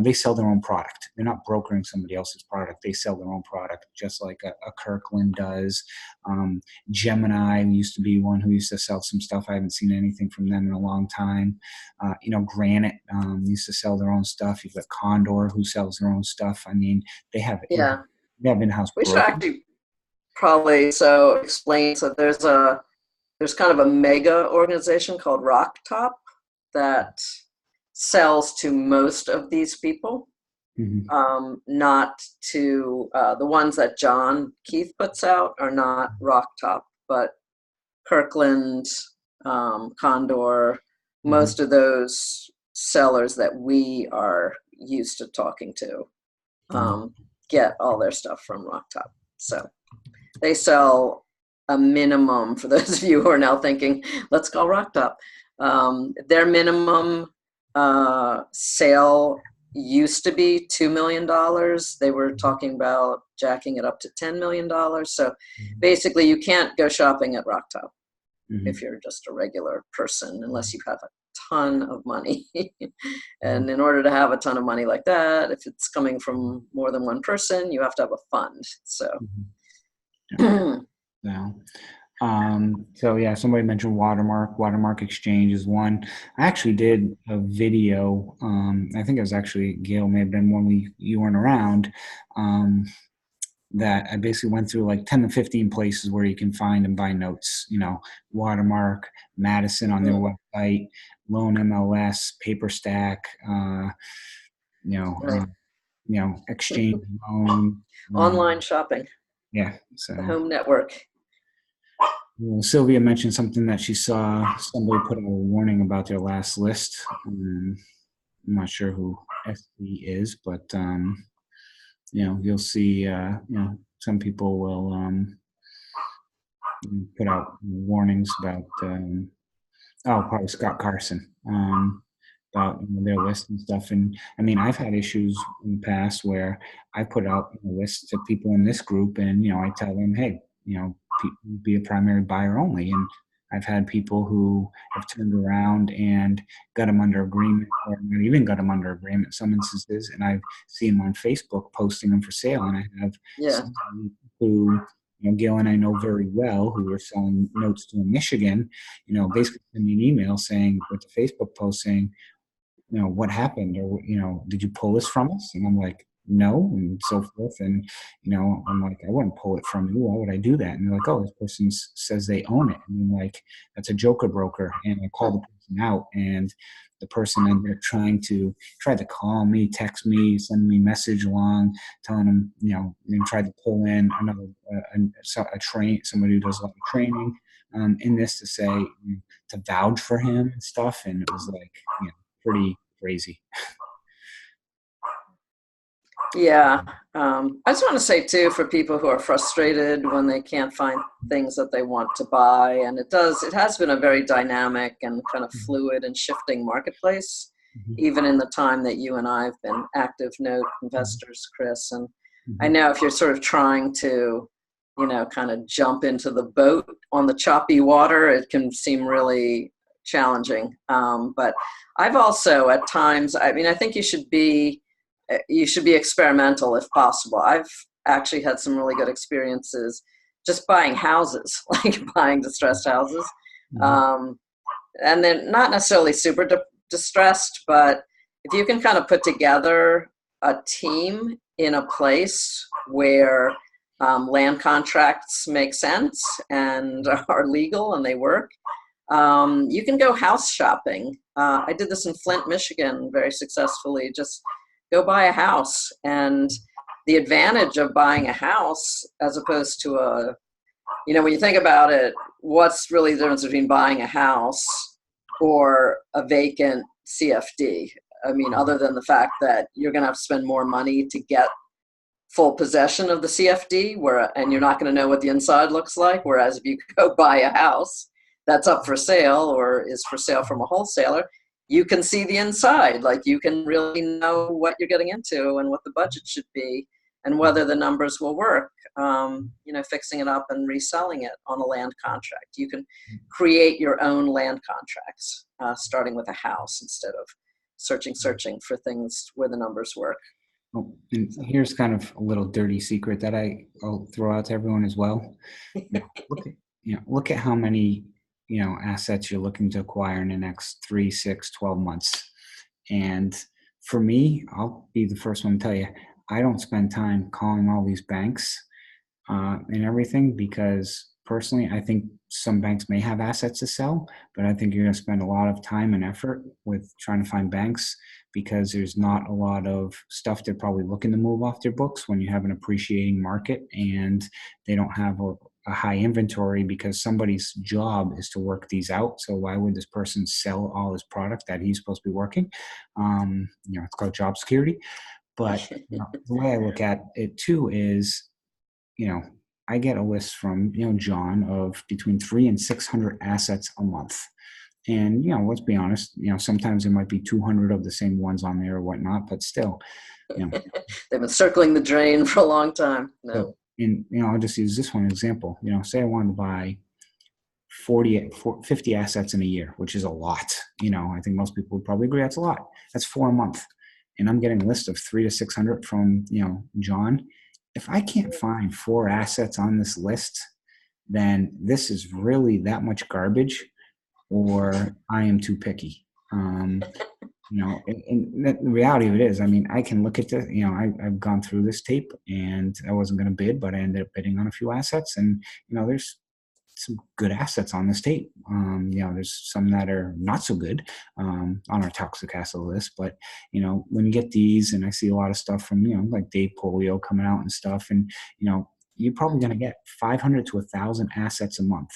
They sell their own product. They're not brokering somebody else's product. They sell their own product, just like a Kirkland does. Gemini used to be one who used to sell some stuff. I haven't seen anything from them in a long time. Granite used to sell their own stuff. You've got Condor, who sells their own stuff. I mean, they have in-house We should brokers. actually probably explain. So there's kind of a mega organization called Rock Top that sells to most of these people. Mm-hmm. Not to the ones that John Keith puts out are not Rock Top, but Kirkland, Condor, most of those sellers that we are used to talking to get all their stuff from Rock Top. So they sell a minimum, for those of you who are now thinking, let's call Rock Top. Their minimum sale used to be $2 million. They were talking about jacking it up to $10 million. So basically you can't go shopping at Rock Top if you're just a regular person, unless you have a ton of money. And in order to have a ton of money like that, if it's coming from more than one person, you have to have a fund. So So yeah, somebody mentioned Watermark Exchange is one. I actually did a video. I think it was actually Gail, may have been when you weren't around. That I basically went through like 10 to 15 places where you can find and buy notes. Watermark, Madison on their website, Loan MLS, PaperStack. Exchange Loan. Online shopping. Yeah. So the Home Network. Well, Sylvia mentioned something that she saw somebody put out a warning about their last list. I'm not sure who SB is, but you'll see. Some people will put out warnings about. Probably Scott Carson. About their list and stuff. And I mean, I've had issues in the past where I put out a list to people in this group, and I tell them, hey, be a primary buyer only. And I've had people who have turned around and got them under agreement, or not even got them under agreement in some instances. And I see them on Facebook posting them for sale, and I have somebody who Gail and I know very well, who were selling notes to in Michigan, basically sent me an email saying, with the Facebook post saying, what happened, or did you pull this from us? And I'm like, no, and so forth. And I'm like, I wouldn't pull it from you. Why would I do that? And they're like, oh, this person says they own it. And I'm like, that's a joker broker. And I called the person out, and the person ended up tried to call me, text me, send me message along, telling them, and tried to pull in another somebody who does a lot of training in this, to say, to vouch for him and stuff. And it was like, pretty crazy. Yeah. I just want to say too, for people who are frustrated when they can't find things that they want to buy, and it has been a very dynamic and kind of fluid and shifting marketplace, even in the time that you and I have been active note investors, Chris. And I know if you're sort of trying to, kind of jump into the boat on the choppy water, it can seem really challenging. But I've also at times, I think you should be experimental if possible. I've actually had some really good experiences just buying houses, like buying distressed houses. And they're not necessarily super distressed, but if you can kind of put together a team in a place where land contracts make sense and are legal and they work, you can go house shopping. I did this in Flint, Michigan very successfully. Just go buy a house. And the advantage of buying a house as opposed to when you think about it, what's really the difference between buying a house or a vacant CFD? Other than the fact that you're going to have to spend more money to get full possession of the CFD, and you're not going to know what the inside looks like. Whereas if you go buy a house that's up for sale or is for sale from a wholesaler, you can see the inside. Like, you can really know what you're getting into and what the budget should be and whether the numbers will work. Fixing it up and reselling it on a land contract. You can create your own land contracts, starting with a house instead of searching for things where the numbers work. Oh, and here's kind of a little dirty secret that I'll throw out to everyone as well. Look at how many assets you're looking to acquire in the next 3, 6, 12 months. And for me, I'll be the first one to tell you, I don't spend time calling all these banks and everything, because personally, I think some banks may have assets to sell, but I think you're going to spend a lot of time and effort with trying to find banks, because there's not a lot of stuff they're probably looking to move off their books when you have an appreciating market, and they don't have a high inventory because somebody's job is to work these out. So why would this person sell all his product that he's supposed to be working? It's called job security. But the way I look at it too is, I get a list from, John, of between 300 and 600 assets a month. And, let's be honest, sometimes there might be 200 of the same ones on there or whatnot, but still, They've been circling the drain for a long time. No. So, and, I'll just use this one example. Say I wanted to buy 50 assets in a year, which is a lot. I think most people would probably agree that's a lot. That's 4 a month. And I'm getting a list of 300 to 600 from, John. If I can't find 4 assets on this list, then this is really that much garbage, or I am too picky. And the reality of it is, I can look at this, I've gone through this tape, and I wasn't going to bid, but I ended up bidding on a few assets, and, there's some good assets on this tape. There's some that are not so good on our toxic asset list, but when you get these, and I see a lot of stuff from like Dave Polio coming out and stuff, and you're probably going to get 500 to 1,000 assets a month.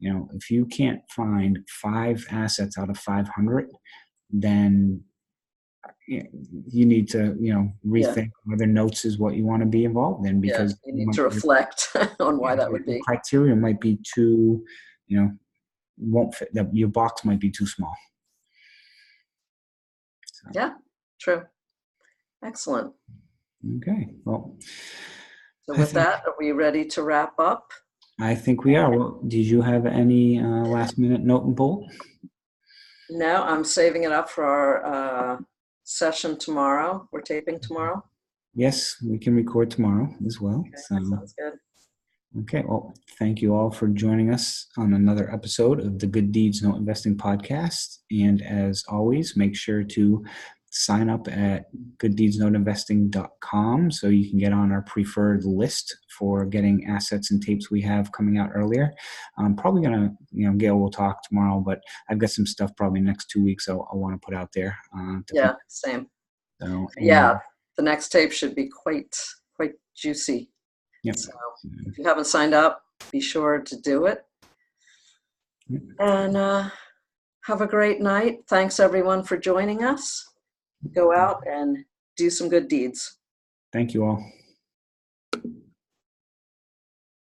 If you can't find 5 assets out of 500, then you need to rethink whether notes is what you want to be involved in, because you need to reflect on why that would be. Criteria might be too, won't fit. Your box might be too small. So. Yeah, true. Excellent. Okay, well. So with that, are we ready to wrap up? I think we are. Well, did you have any last minute note and bolt? No, I'm saving it up for our session tomorrow. We're taping tomorrow. Yes, we can record tomorrow as well. Okay, so sounds good. Okay, well, thank you all for joining us on another episode of the Good Deeds No Investing podcast. And as always, make sure to sign up at gooddeedsnotinvesting.com so you can get on our preferred list for getting assets and tapes we have coming out earlier. I'm probably going to, Gail will talk tomorrow, but I've got some stuff probably next 2 weeks I want to put out there to Yeah, people. same. So, Yeah, and the next tape should be quite juicy. yep. So if you haven't signed up, be sure to do it. Yep. And have a great night. Thanks everyone for joining us. Go out and do some good deeds. Thank you all.